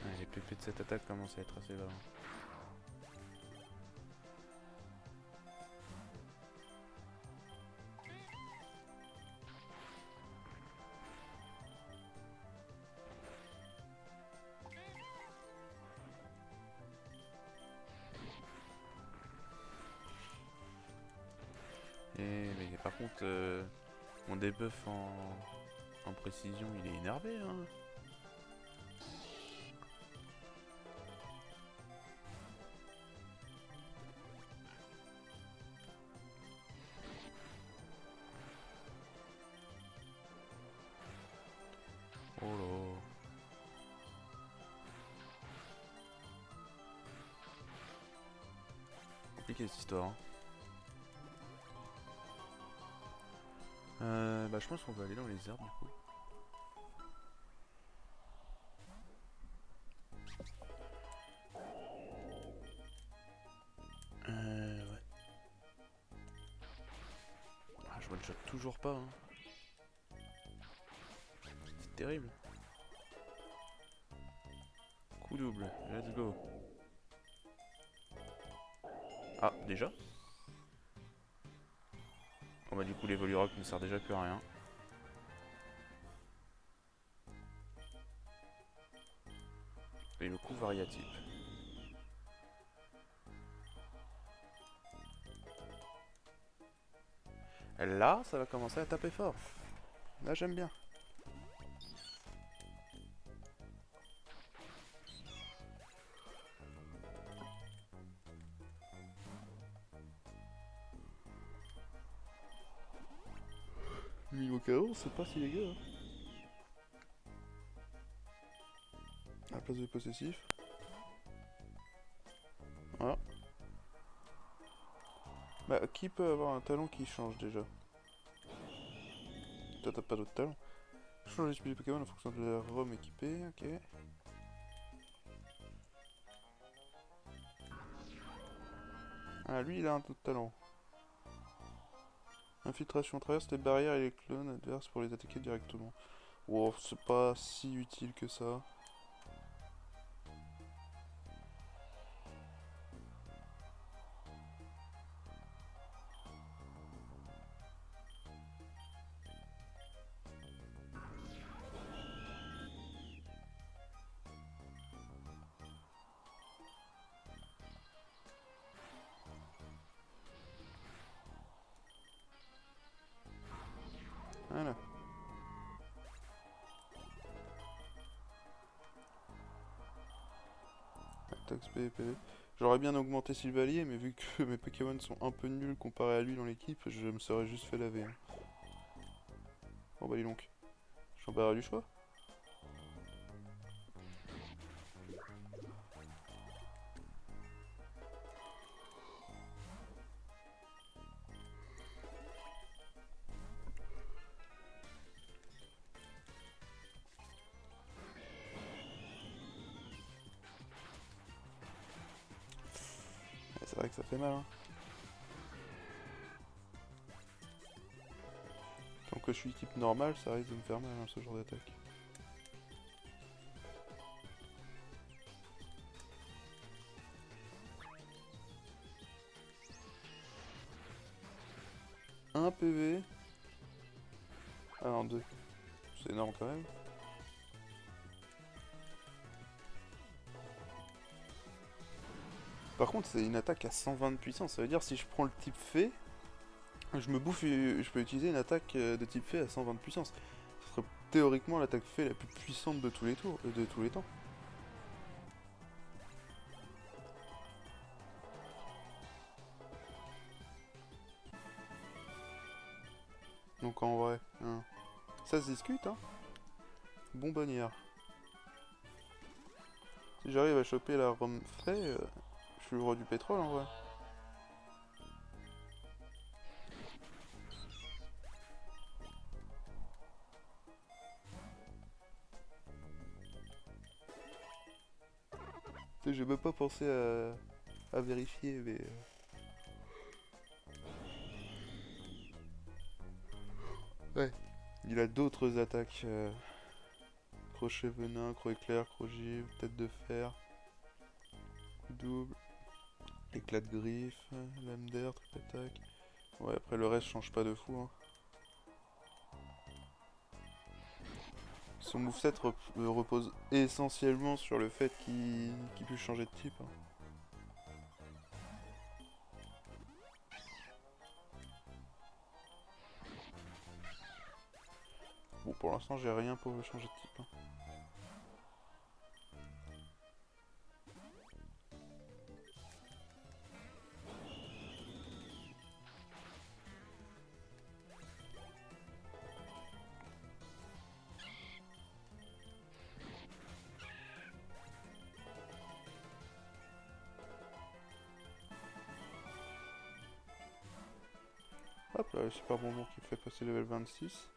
Ouais, les PP de cette attaque commencent à être assez bas. Mais par contre, mon debuff en précision, il est énervé. Hein. compliqué cette histoire. Bah je pense qu'on va aller dans les herbes du coup. Ouais. Ah, je one-shot toujours pas. Hein. C'est terrible. Coup double, let's go. Ah, déjà. Bon bah du coup l'évolurock ne sert déjà plus à rien. Et le coup variatif. Là, ça va commencer à taper fort. Là, j'aime bien. Niveau KO, c'est pas si dégueu. Hein. À la place de possessif. Voilà. Bah, qui peut avoir un talent qui change déjà? Toi, t'as pas d'autre talent. Change l'esprit du Pokémon en fonction de la ROM équipée, ok. Ah, lui, il a un autre talent. Infiltration traverse les barrières et les clones adverses pour les attaquer directement. Wow, c'est pas si utile que ça. Voilà. Attaque PvP. J'aurais bien augmenté Sylvalier, mais vu que mes Pokémon sont un peu nuls comparé à lui dans l'équipe, je me serais juste fait laver. Hein. Bon bah dis donc. J'en barre du choix. C'est vrai que ça fait mal. Hein. Tant que je suis type normal, ça risque de me faire mal hein, ce genre d'attaque. Un PV. Ah non, deux. C'est énorme quand même. Par contre, c'est une attaque à 120 de puissance. Ça veut dire si je prends le type fée, je me bouffe et je peux utiliser une attaque de type fée à 120 de puissance. Ce serait théoriquement l'attaque fée la plus puissante de tous les tours, de tous les temps. Donc en vrai, hein, ça se discute, hein. Bonbonnière. Si j'arrive à choper la rhum frais, je suis le roi du pétrole en vrai. Tu sais, j'ai même pas pensé à vérifier, mais. Ouais. Il a d'autres attaques. Crochet venin, croc éclair, croc givre, tête de fer, coup double, éclat de griffe, lame d'air, triple attaque. Ouais, après le reste change pas de fou. Hein. Son moveset repose essentiellement sur le fait qu'il puisse changer de type. Hein. Bon, pour l'instant, j'ai rien pour changer de type. Hein. Hop là, le super bonbon qui fait passer level 26.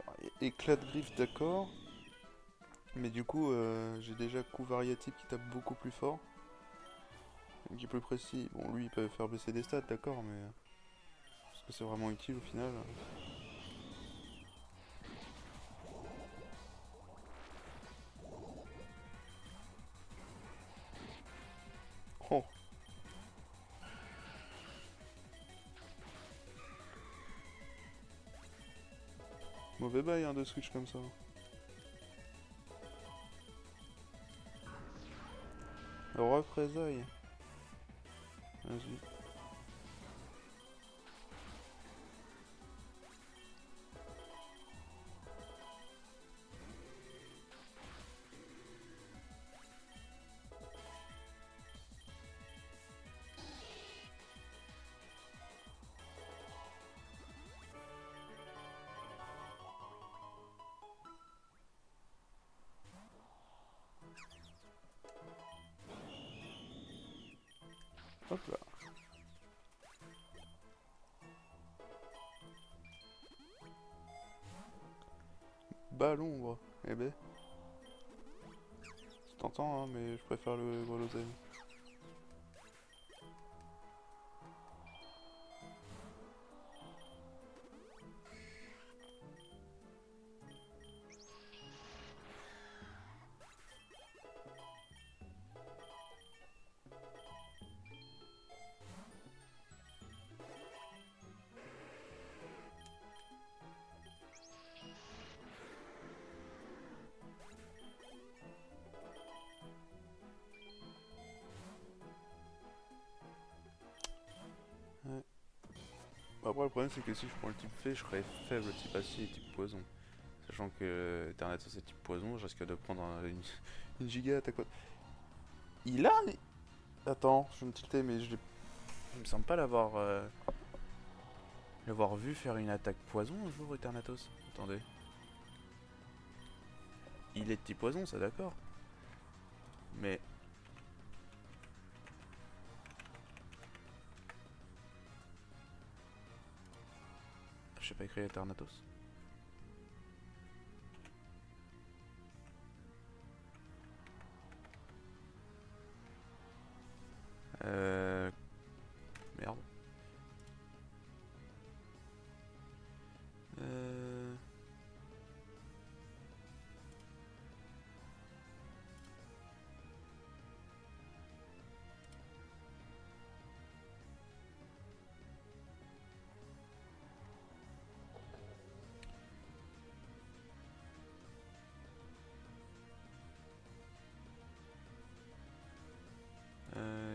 Alors, éclat de griffe, d'accord. Mais du coup, j'ai déjà coup variatif qui tape beaucoup plus fort. Qui est plus précis. Bon, lui, il peut faire baisser des stats, d'accord, mais... Est-ce que c'est vraiment utile au final? Oh, mauvais bail hein, de switch comme ça. Représailles. Vas-y. Hop là. Bas l'ombre. Eh ben. C'est tentant, hein, mais je préfère le gros l'oseille. Ouais. Après, le problème, c'est que si je prends le type fée, je serais faible type acier et type poison. Sachant que Eternatus est type poison, je risque de prendre une giga attaque. Il a. Attends, je vais me tilter, mais il me semble pas l'avoir vu faire une attaque poison un jour, Eternatus. Attendez. Il est de type poison, ça d'accord. Mais. Je sais pas écrire Eternatus. Euh. Merde. Euh.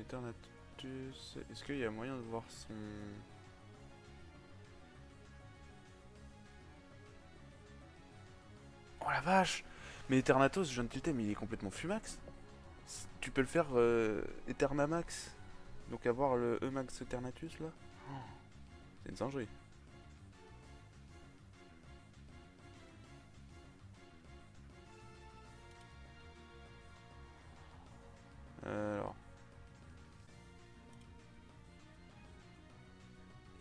Eternatus. Est-ce qu'il y a moyen de voir son. Oh la vache! Mais Eternatus, je viens de tilter, mais il est complètement fumax. Tu peux le faire Eternamax. Donc avoir le E-Max Eternatus là. Oh, c'est une singerie. Alors.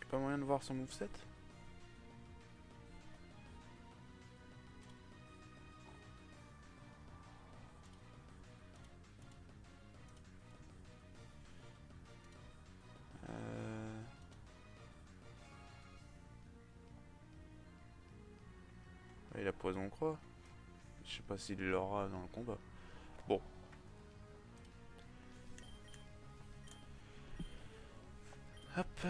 Y'a pas moyen de voir son moveset? Euh... Il a poison croix. Je sais pas s'il l'aura dans le combat. Bon. Hop.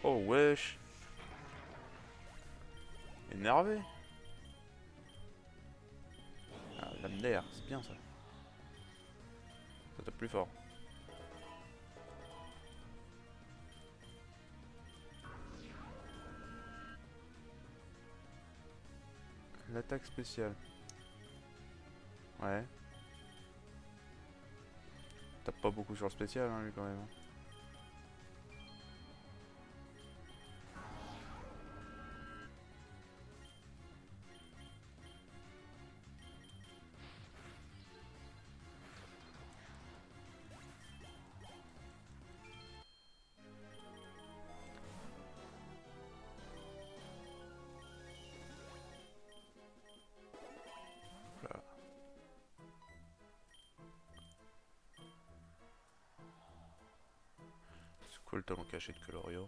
Oh wesh. Énervé. Ah, lame d'air, c'est bien ça. Ça tape plus fort. L'attaque spéciale. Ouais. Tape pas beaucoup sur le spécial, hein, lui quand même. faut le talon caché de Colorio.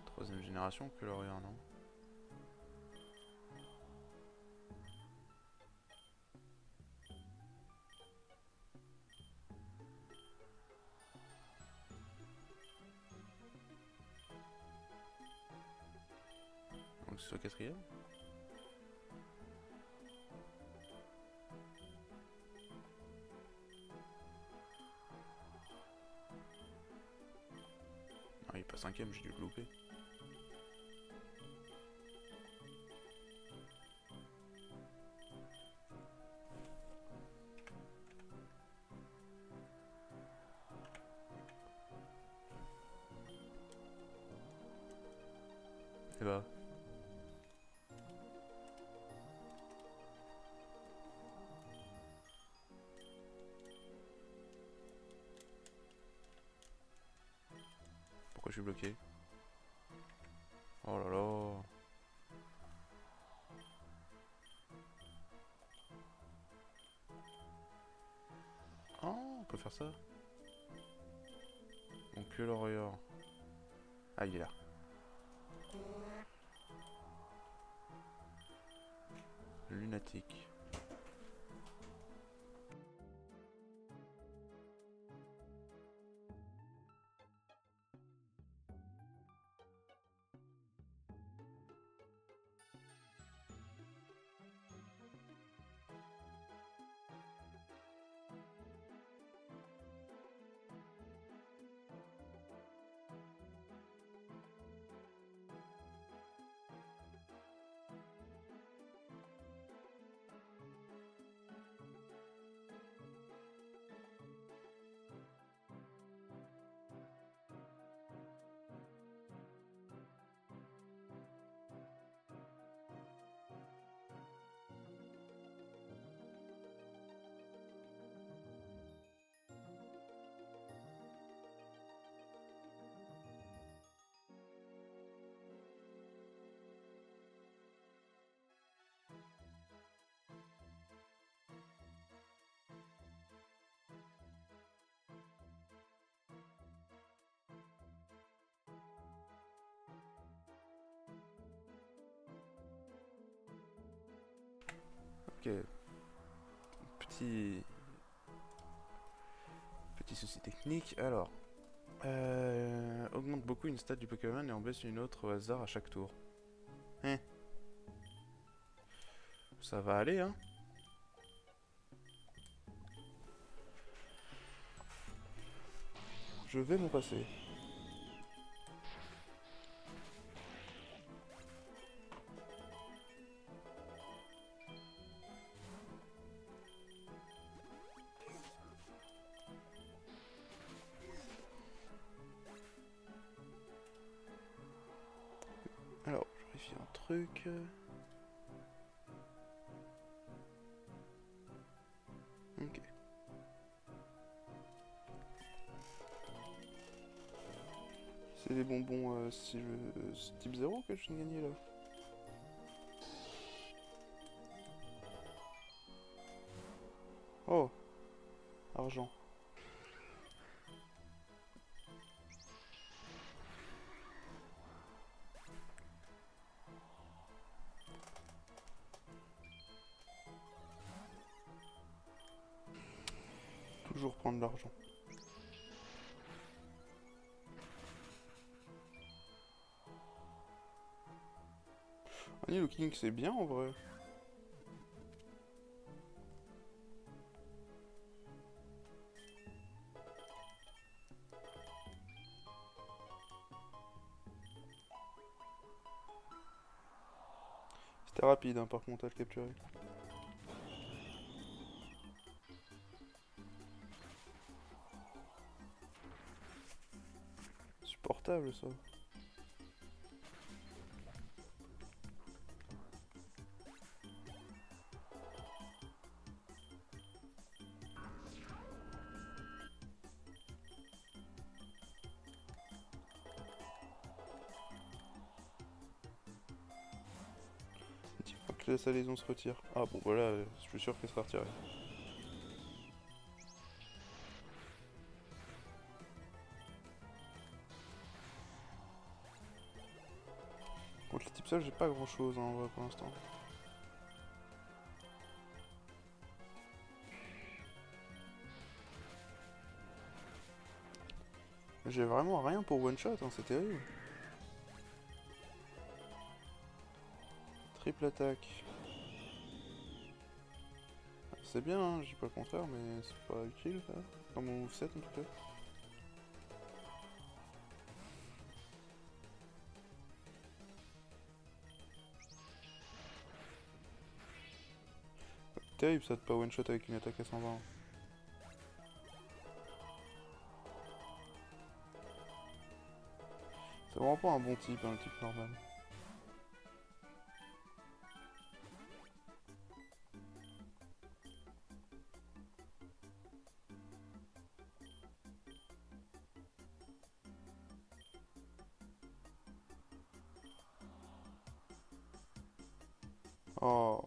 Troisième génération Colorio, non? Donc c'est soit quatrième. Ah, il est pas cinquième, j'ai dû le louper. Et bah. Pourquoi je suis bloqué? Oh là là. Oh, on peut faire ça. Donc Colorio. Ah, il est là. Lunatique. Ok. Petit souci technique. Alors. Augmente beaucoup une stat du Pokémon et en baisse une autre au hasard à chaque tour. Hein. Ça va aller, hein. Je vais m'en passer. Alors, je vérifie un truc. Ok. C'est des bonbons type 0 que je viens de gagner là. Oh, argent. Toujours prendre l'argent. Looking c'est bien en vrai. C'était rapide hein, par contre à le capturer. Supportable ça. que la salaison se retire. Ah bon voilà, je suis sûr qu'elle sera retirée. Contre le type sol, j'ai pas grand chose en vrai pour l'instant. J'ai vraiment rien pour one shot, hein, c'est terrible. Triple attaque. C'est bien, hein, je dis pas le contraire, mais c'est pas utile, ça. Comme mon moveset en tout cas. Terrible ça de pas one shot avec une attaque à 120. C'est vraiment pas un bon type, un type normal. Oh.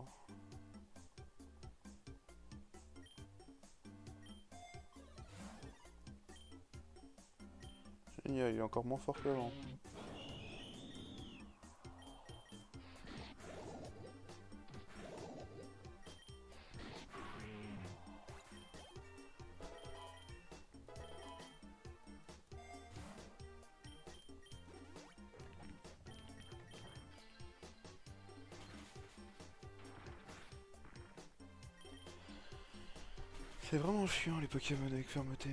Génial, il est encore moins fort qu'avant. C'est vraiment chiant les Pokémon avec fermeté.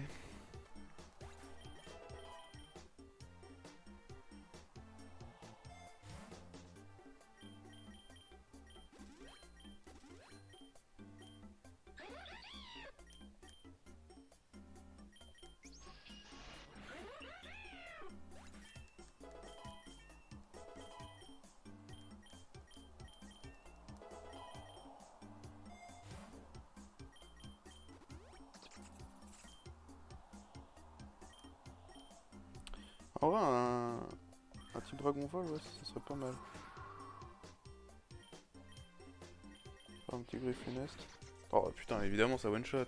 En vrai, un type Dragon Vol, ouais, ça serait pas mal. Un petit Griffunest. Oh putain, évidemment, ça one shot.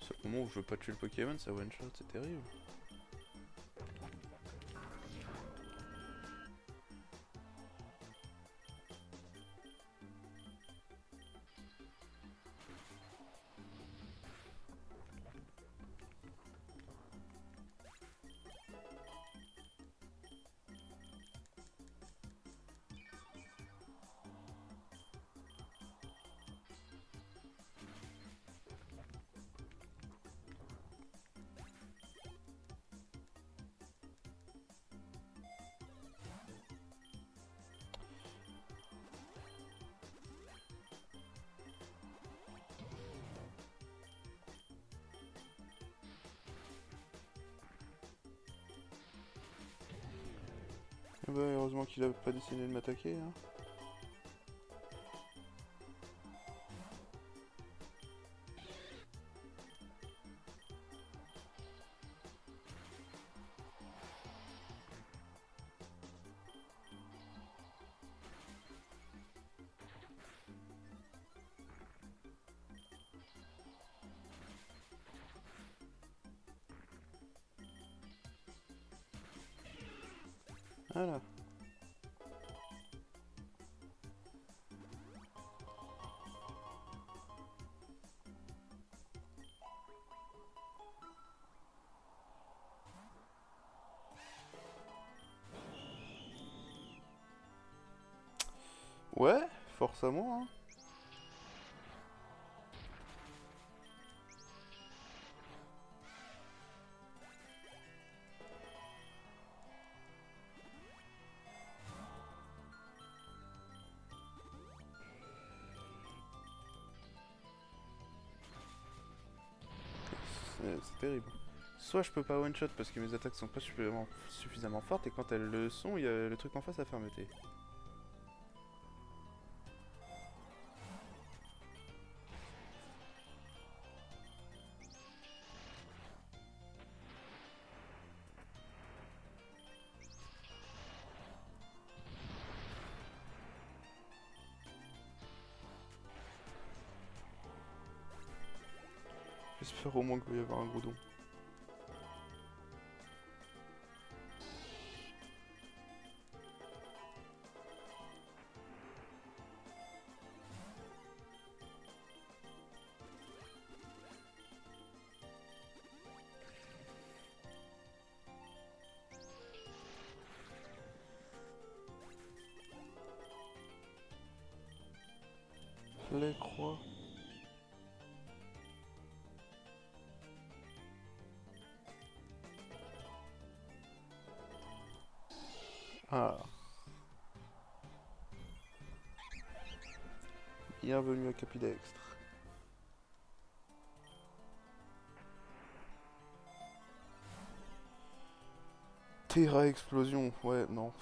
C'est au moment où je veux pas tuer le Pokémon, ça one shot, c'est terrible. Eh bah, heureusement qu'il a pas décidé de m'attaquer, hein. Voilà. Ouais, force à moi, hein. C'est terrible. Soit je peux pas one shot parce que mes attaques sont pas suffisamment fortes et quand elles le sont, il y a le truc en face à fermeté. J'espère au moins qu'il va y avoir un gros don. Les croix. Ah. Bienvenue à Capidextre. Terra explosion, ouais, non.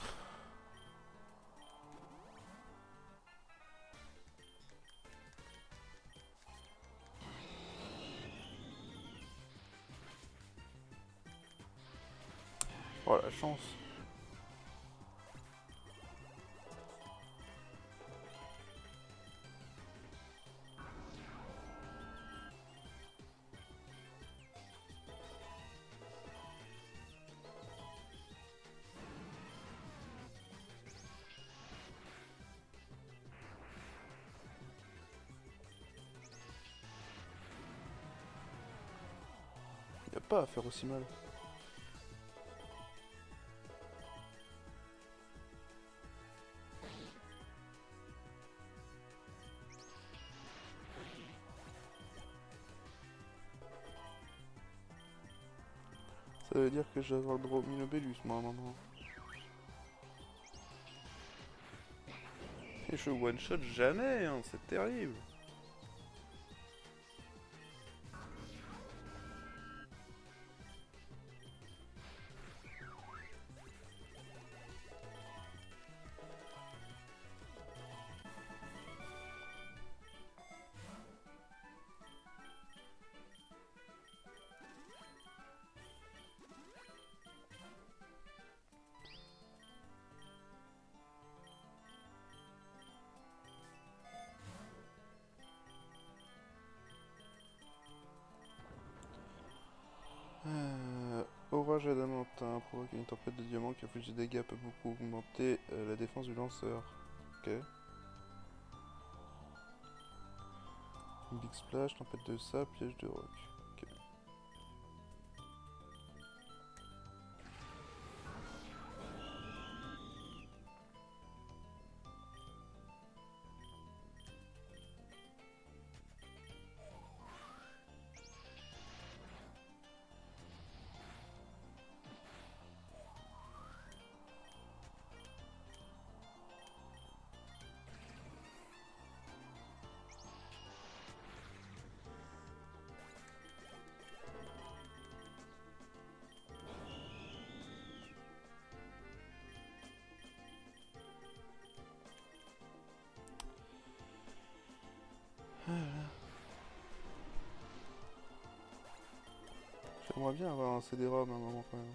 Oh la chance. Y a pas à faire aussi mal. Ça veut dire que je vais avoir le droit au Minobellus, moi, maintenant. Et je one-shot jamais, hein, c'est terrible. Orage adamantin provoque une tempête de diamants qui inflige des dégâts peut beaucoup augmenter la défense du lanceur. Ok. Big splash, tempête de sable, piège de roc. Ok. J'aimerais bien avoir un CD-ROM à un moment quand même.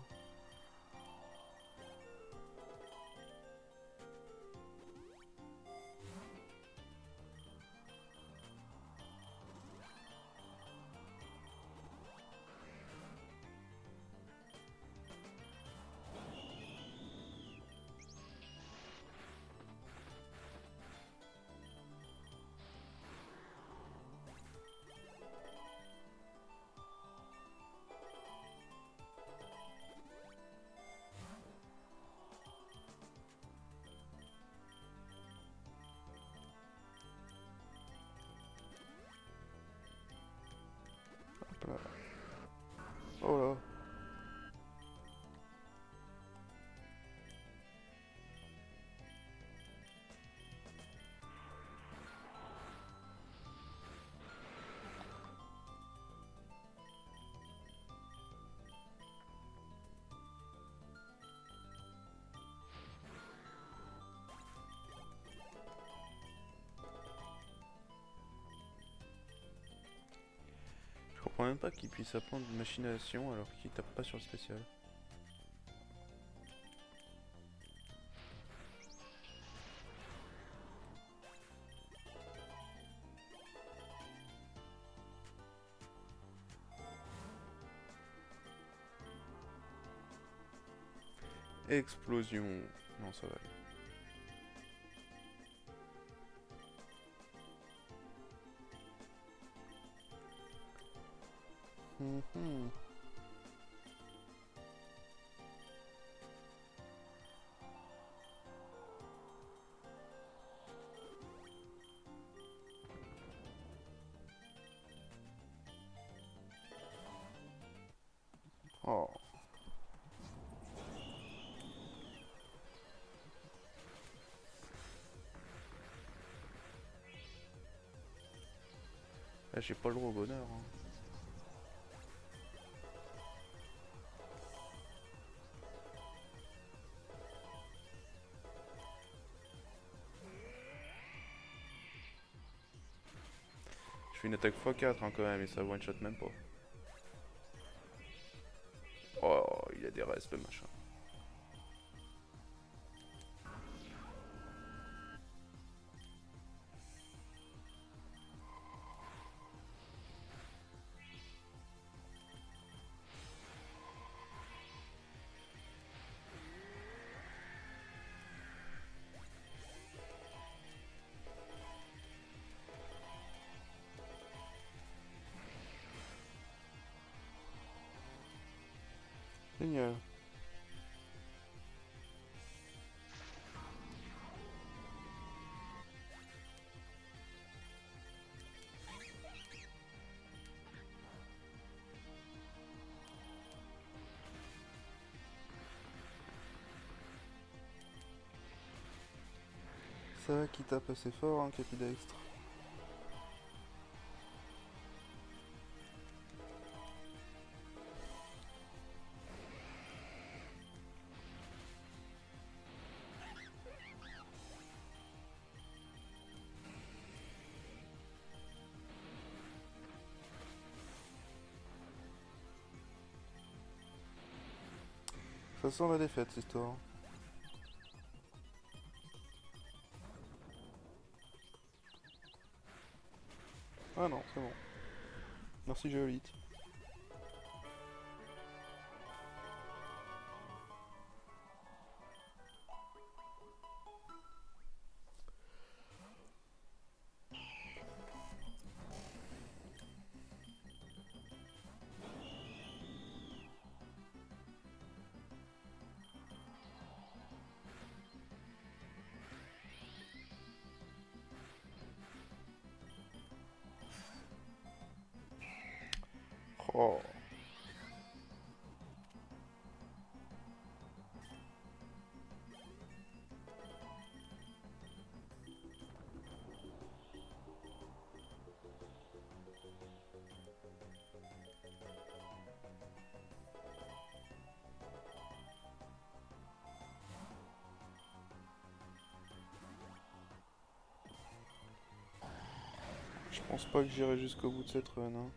Hop là. Oh là. Je comprends même pas qu'il puisse apprendre une machination alors qu'il tape pas sur le spécial. Explosion. Non, ça va aller. Mhm. Oh. Là, j'ai pas le droit au bonheur. Hein. Je fais une attaque x4 hein, quand même et ça one shot même pas. Oh, il a des restes le machin. Génial. Ça qui tape assez fort, hein, Capidextre. Ça sent la défaite, cette histoire. Ah non, c'est bon. Merci, Géolite. Oh. Je pense pas que j'irai jusqu'au bout de cette run. Hein.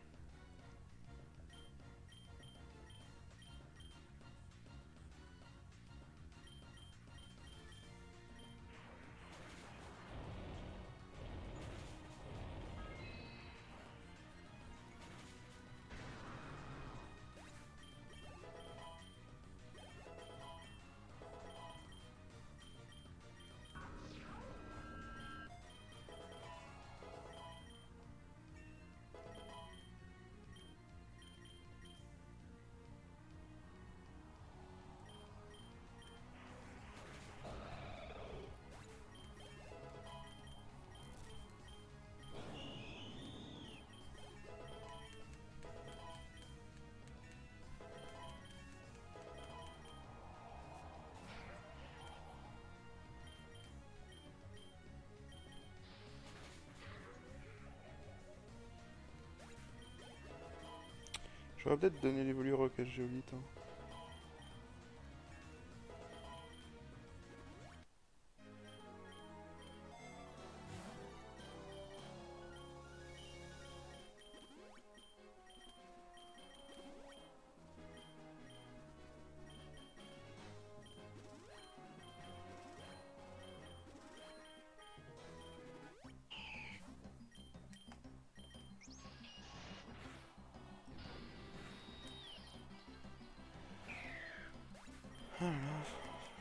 J'aurais peut-être donné l'évoluer roquette Géolite. Hein.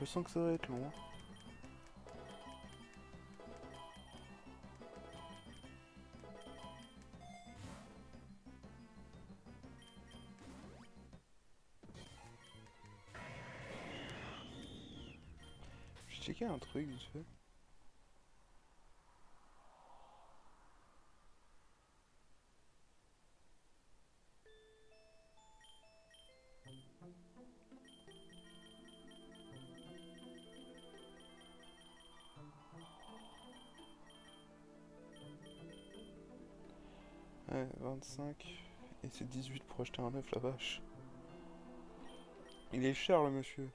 Je sens que ça va être long. Hein. Je checké un truc vite fait. Ouais, 25. Et c'est 18 pour acheter un œuf, la vache. Il est cher, le monsieur.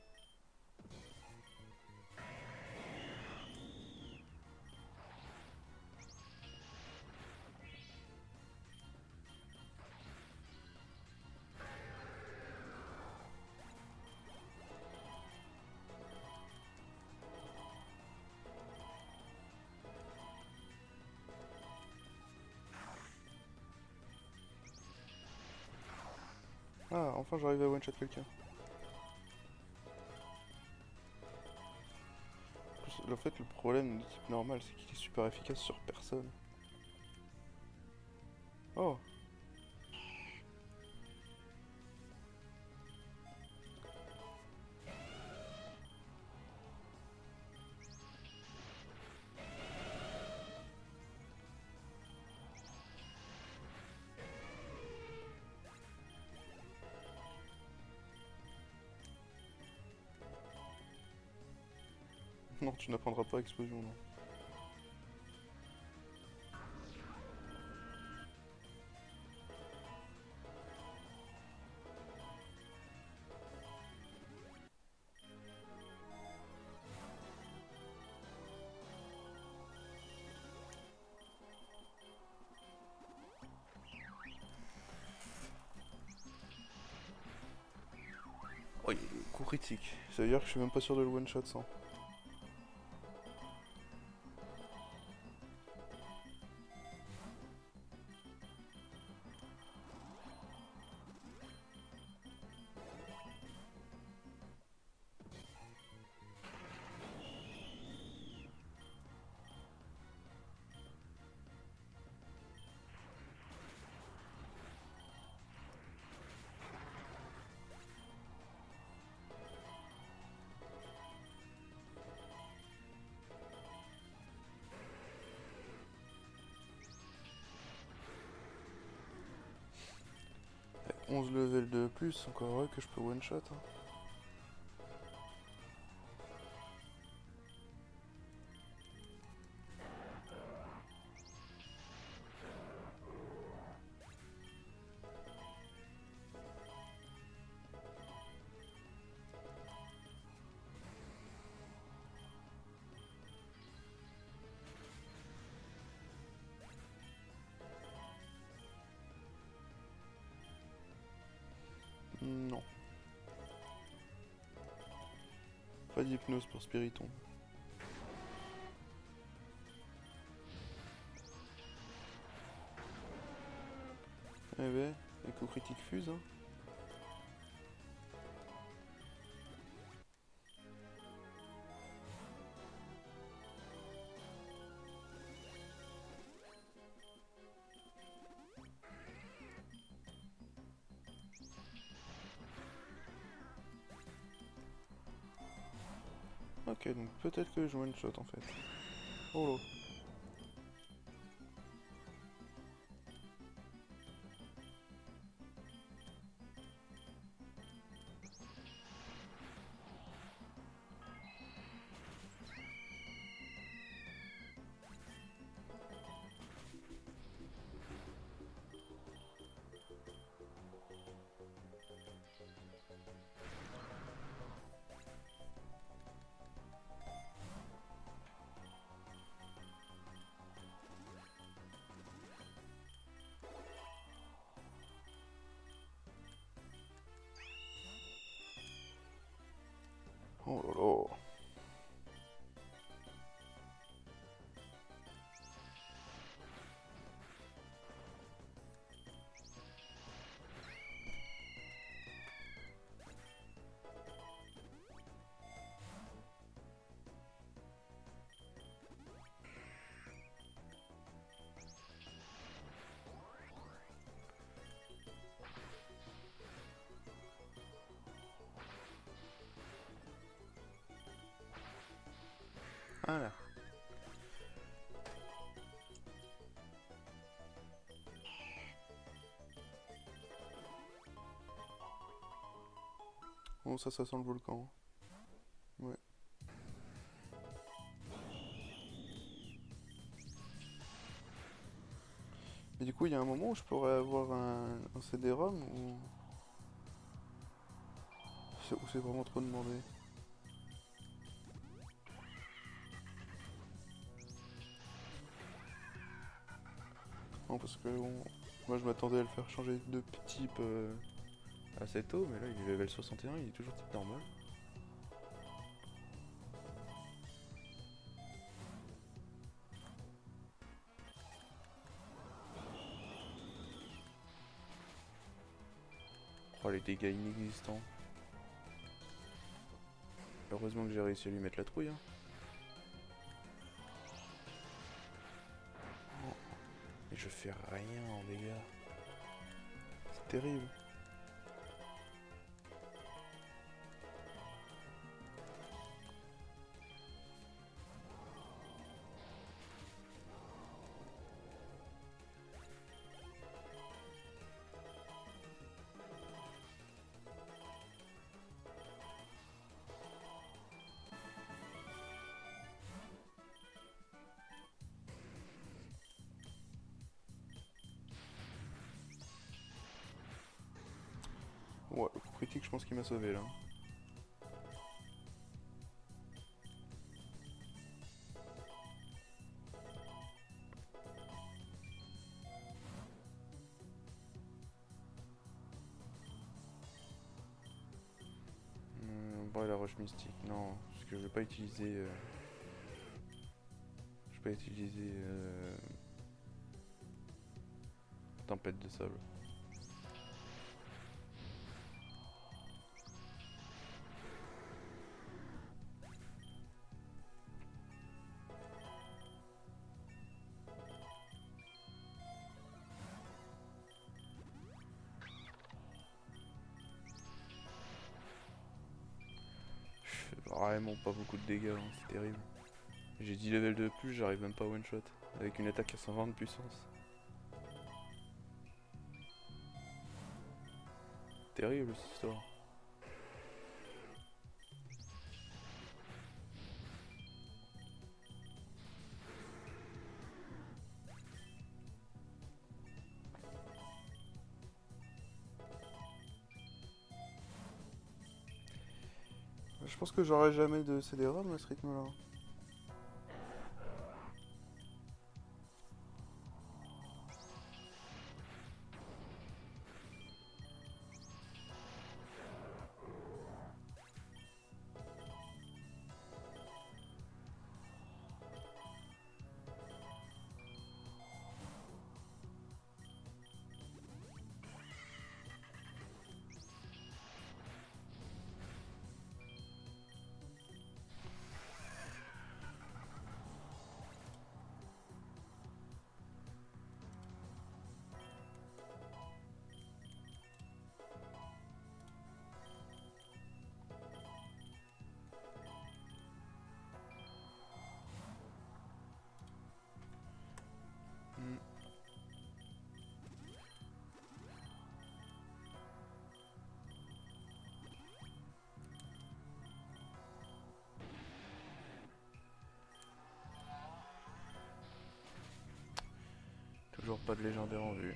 Ah, enfin j'arrive à one-shot quelqu'un. En fait, le problème de type normal, c'est qu'il est super efficace sur personne. Oh, non, tu n'apprendras pas explosion, non. Oh, il est coup critique. Ça veut dire que je suis même pas sûr de le one-shot sans. Avec 11 levels de plus, encore heureux que je peux one-shot. Hein. Non, pas d'hypnose pour Spiriton. Eh ben, les coups critiques fusent, hein. Ok, donc peut-être que je one-shot en fait. Oh là. Oh là là. Bon, ça sent le volcan. Ouais. Et du coup, il y a un moment où je pourrais avoir un CD-ROM ou c'est vraiment trop demandé? Non, parce que moi je m'attendais à le faire changer de type assez tôt, mais là il est level 61, il est toujours type normal. Oh, les dégâts inexistants. Heureusement que j'ai réussi à lui mettre la trouille. Hein. Oh, mais je fais rien en dégâts. C'est terrible. Ouais, le coup critique, je pense qu'il m'a sauvé là. Bon, la roche mystique, non, parce que je vais pas utiliser. Je vais pas utiliser. Tempête de sable. Je fais vraiment pas beaucoup de dégâts, hein, c'est terrible. J'ai 10 levels de plus, j'arrive même pas à one shot. Avec une attaque à 120 de puissance. Terrible cette histoire. Je pense que j'aurai jamais de CD-ROM à ce rythme-là. Hmm. Toujours pas de légendaire en vue.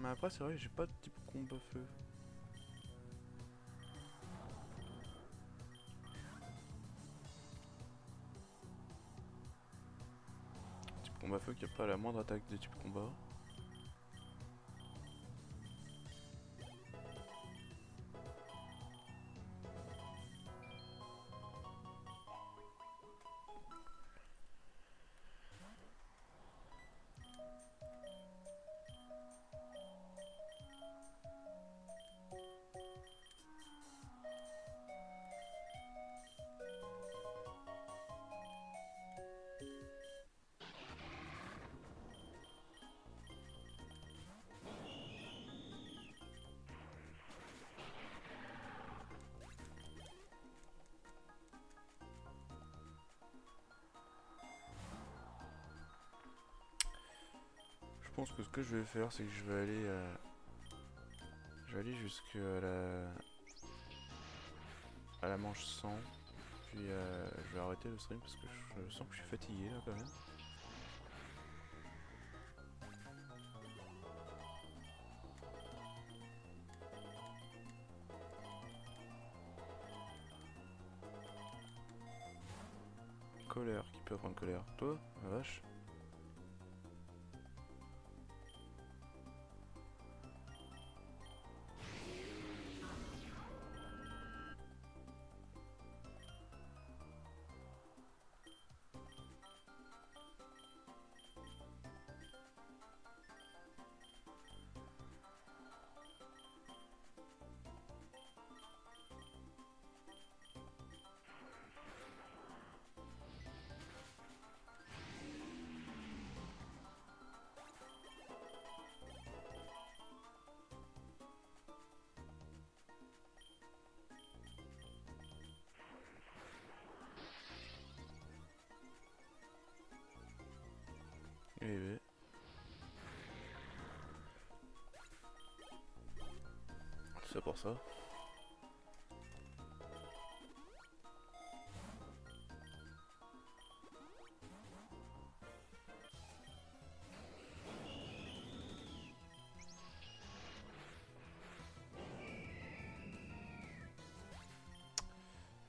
Après, c'est vrai, j'ai pas de type combat feu. Type combat feu qui a pas la moindre attaque de type combat. pense que ce que je vais faire, c'est que je vais aller jusqu'à la manche 100. Puis je vais arrêter le stream parce que je sens que je suis fatigué là quand même. Colère, qui peut apprendre colère? Toi, la vache. Eh ben, tout ça pour ça.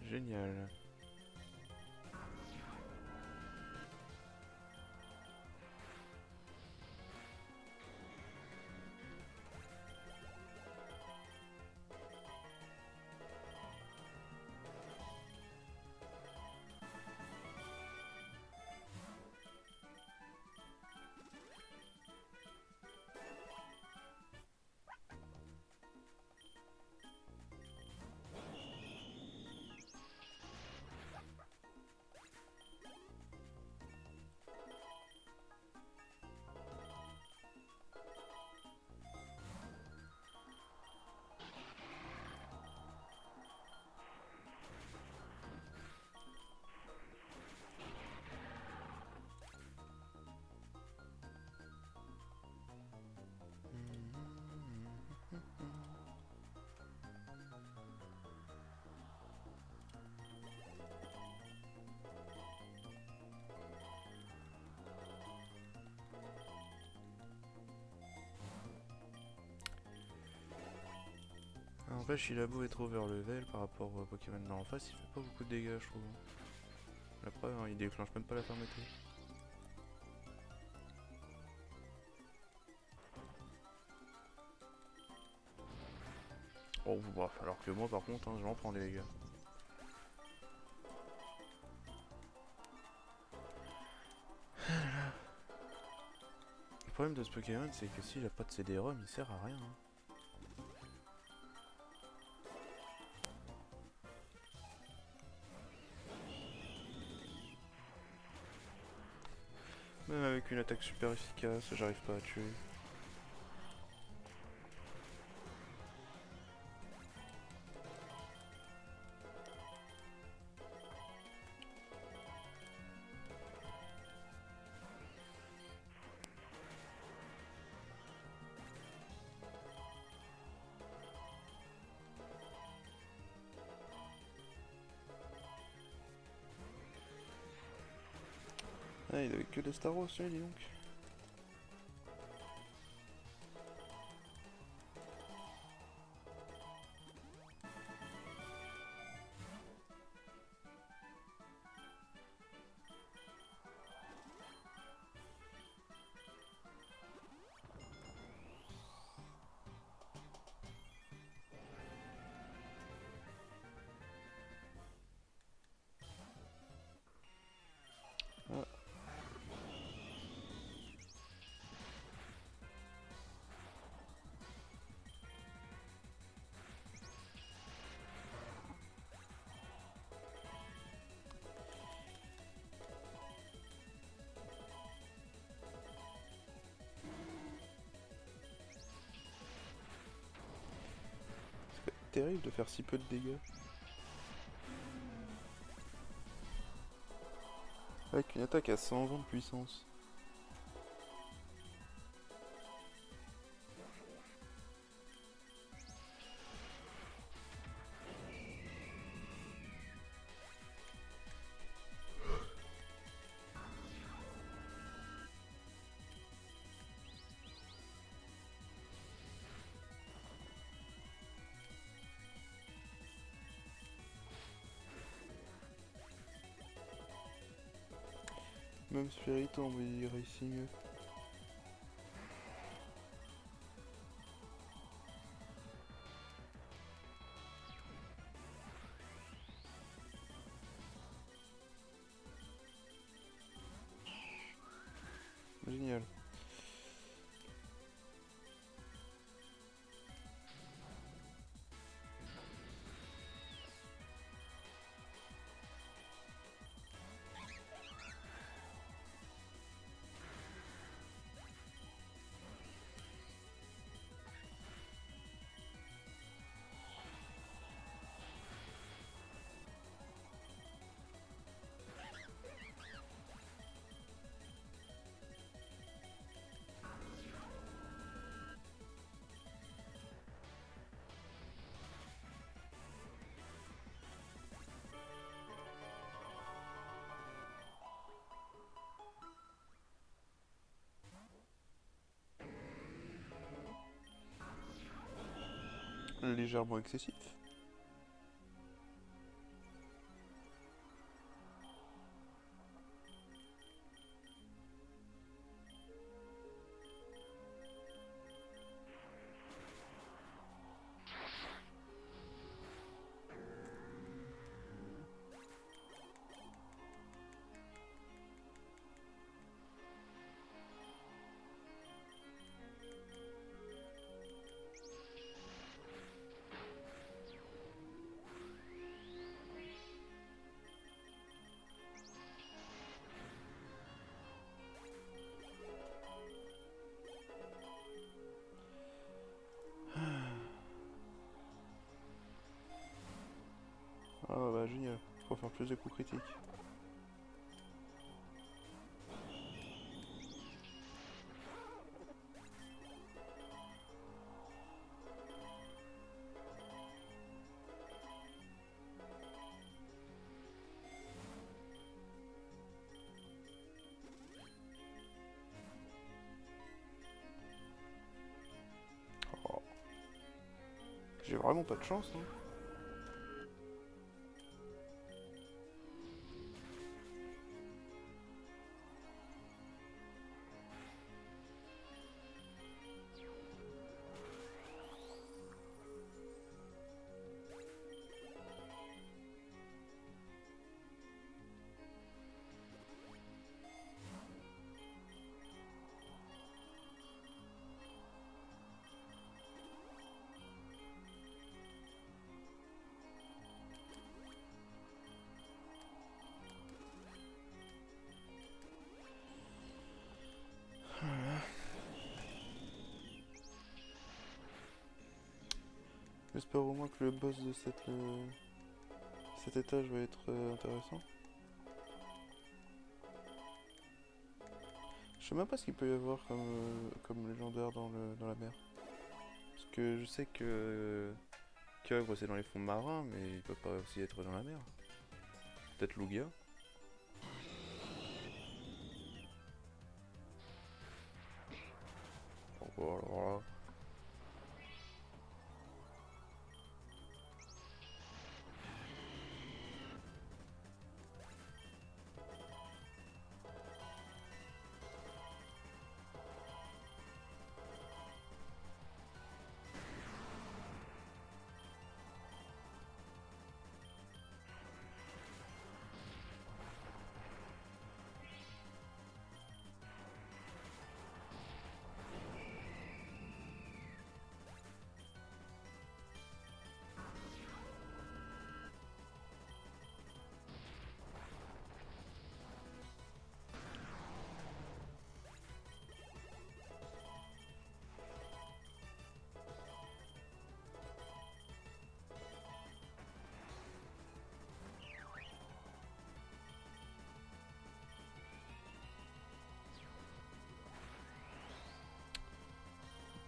Génial. En fait, il a beau être overlevel par rapport au Pokémon là en face, il fait pas beaucoup de dégâts, je trouve. La preuve, hein, il déclenche même pas la fermeté. Oh, bah, alors que moi, par contre, hein, j'en prends des dégâts. Le problème de ce Pokémon, c'est que s'il a pas de CD-ROM, il sert à rien. Hein. Même avec une attaque super efficace, j'arrive pas à tuer. Ah, il avait que des Star Wars, dis donc. Ah. C'est terrible de faire si peu de dégâts. Avec une attaque à 120 de puissance. Même Spirit, on va Racing. Génial. Légèrement excessif. Ah bah génial. Faut faire plus de coups critiques. Oh. J'ai vraiment pas de chance, hein. J'espère au moins que le boss de cet étage va être intéressant. Je sais même pas ce qu'il peut y avoir comme légendaire dans la mer. Parce que je sais que Kyogre c'est dans les fonds marins, mais il peut pas aussi être dans la mer. Peut-être Lugia. Oh, alors là.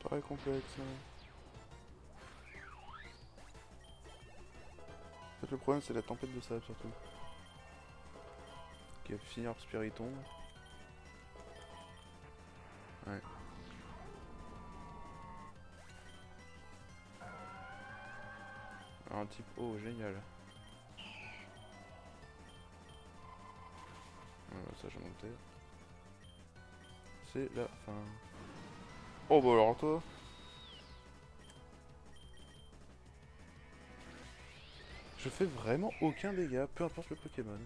Très complexe. Hein. En fait, le problème c'est la tempête de sable surtout. Qui va finir Spiritomb. Ouais. Un type O, génial. ça je montais. C'est la fin. Oh bah alors toi. Je fais vraiment aucun dégât, peu importe le Pokémon.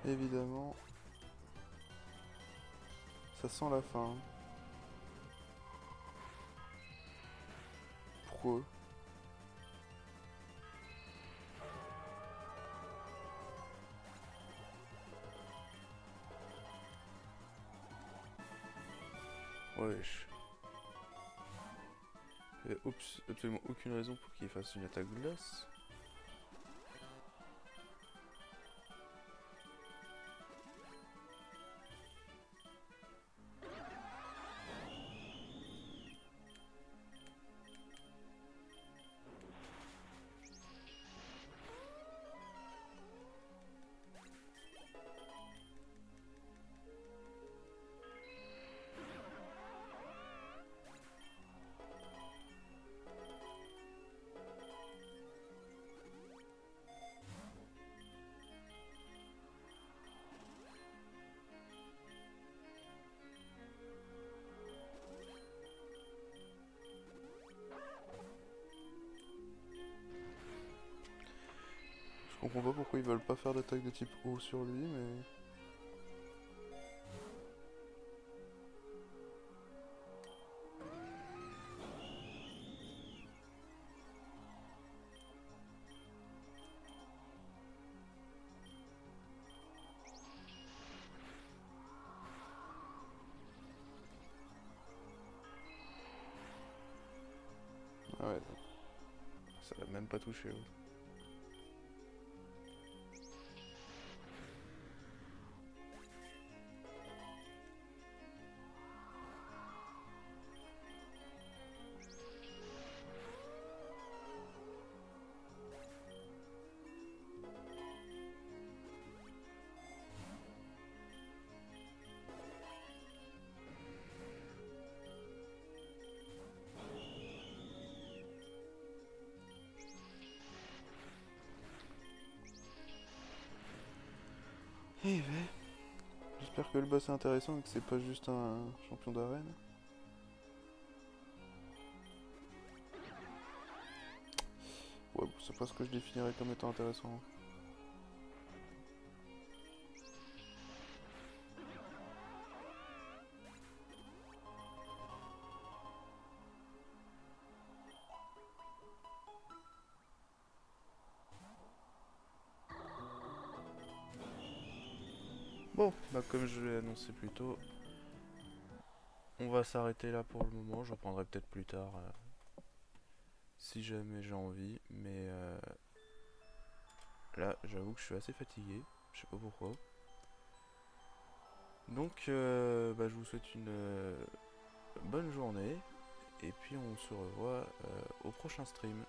Évidemment, ça sent la fin. Pourquoi? Wesh. Il y a absolument aucune raison pour qu'il fasse une attaque glace. Je comprends pas pourquoi ils veulent pas faire d'attaque de type eau sur lui, mais... Ah ouais, ça l'a même pas touché. Ouais. Eh ben, j'espère que le boss est intéressant et que c'est pas juste un champion d'arène. Ouais, bon, c'est pas ce que je définirais comme étant intéressant. Bon, bah comme je l'ai annoncé plus tôt, on va s'arrêter là pour le moment. Je reprendrai peut-être plus tard si jamais j'ai envie. Mais là, j'avoue que je suis assez fatigué. Je sais pas pourquoi. Donc, bah, je vous souhaite une bonne journée. Et puis on se revoit au prochain stream.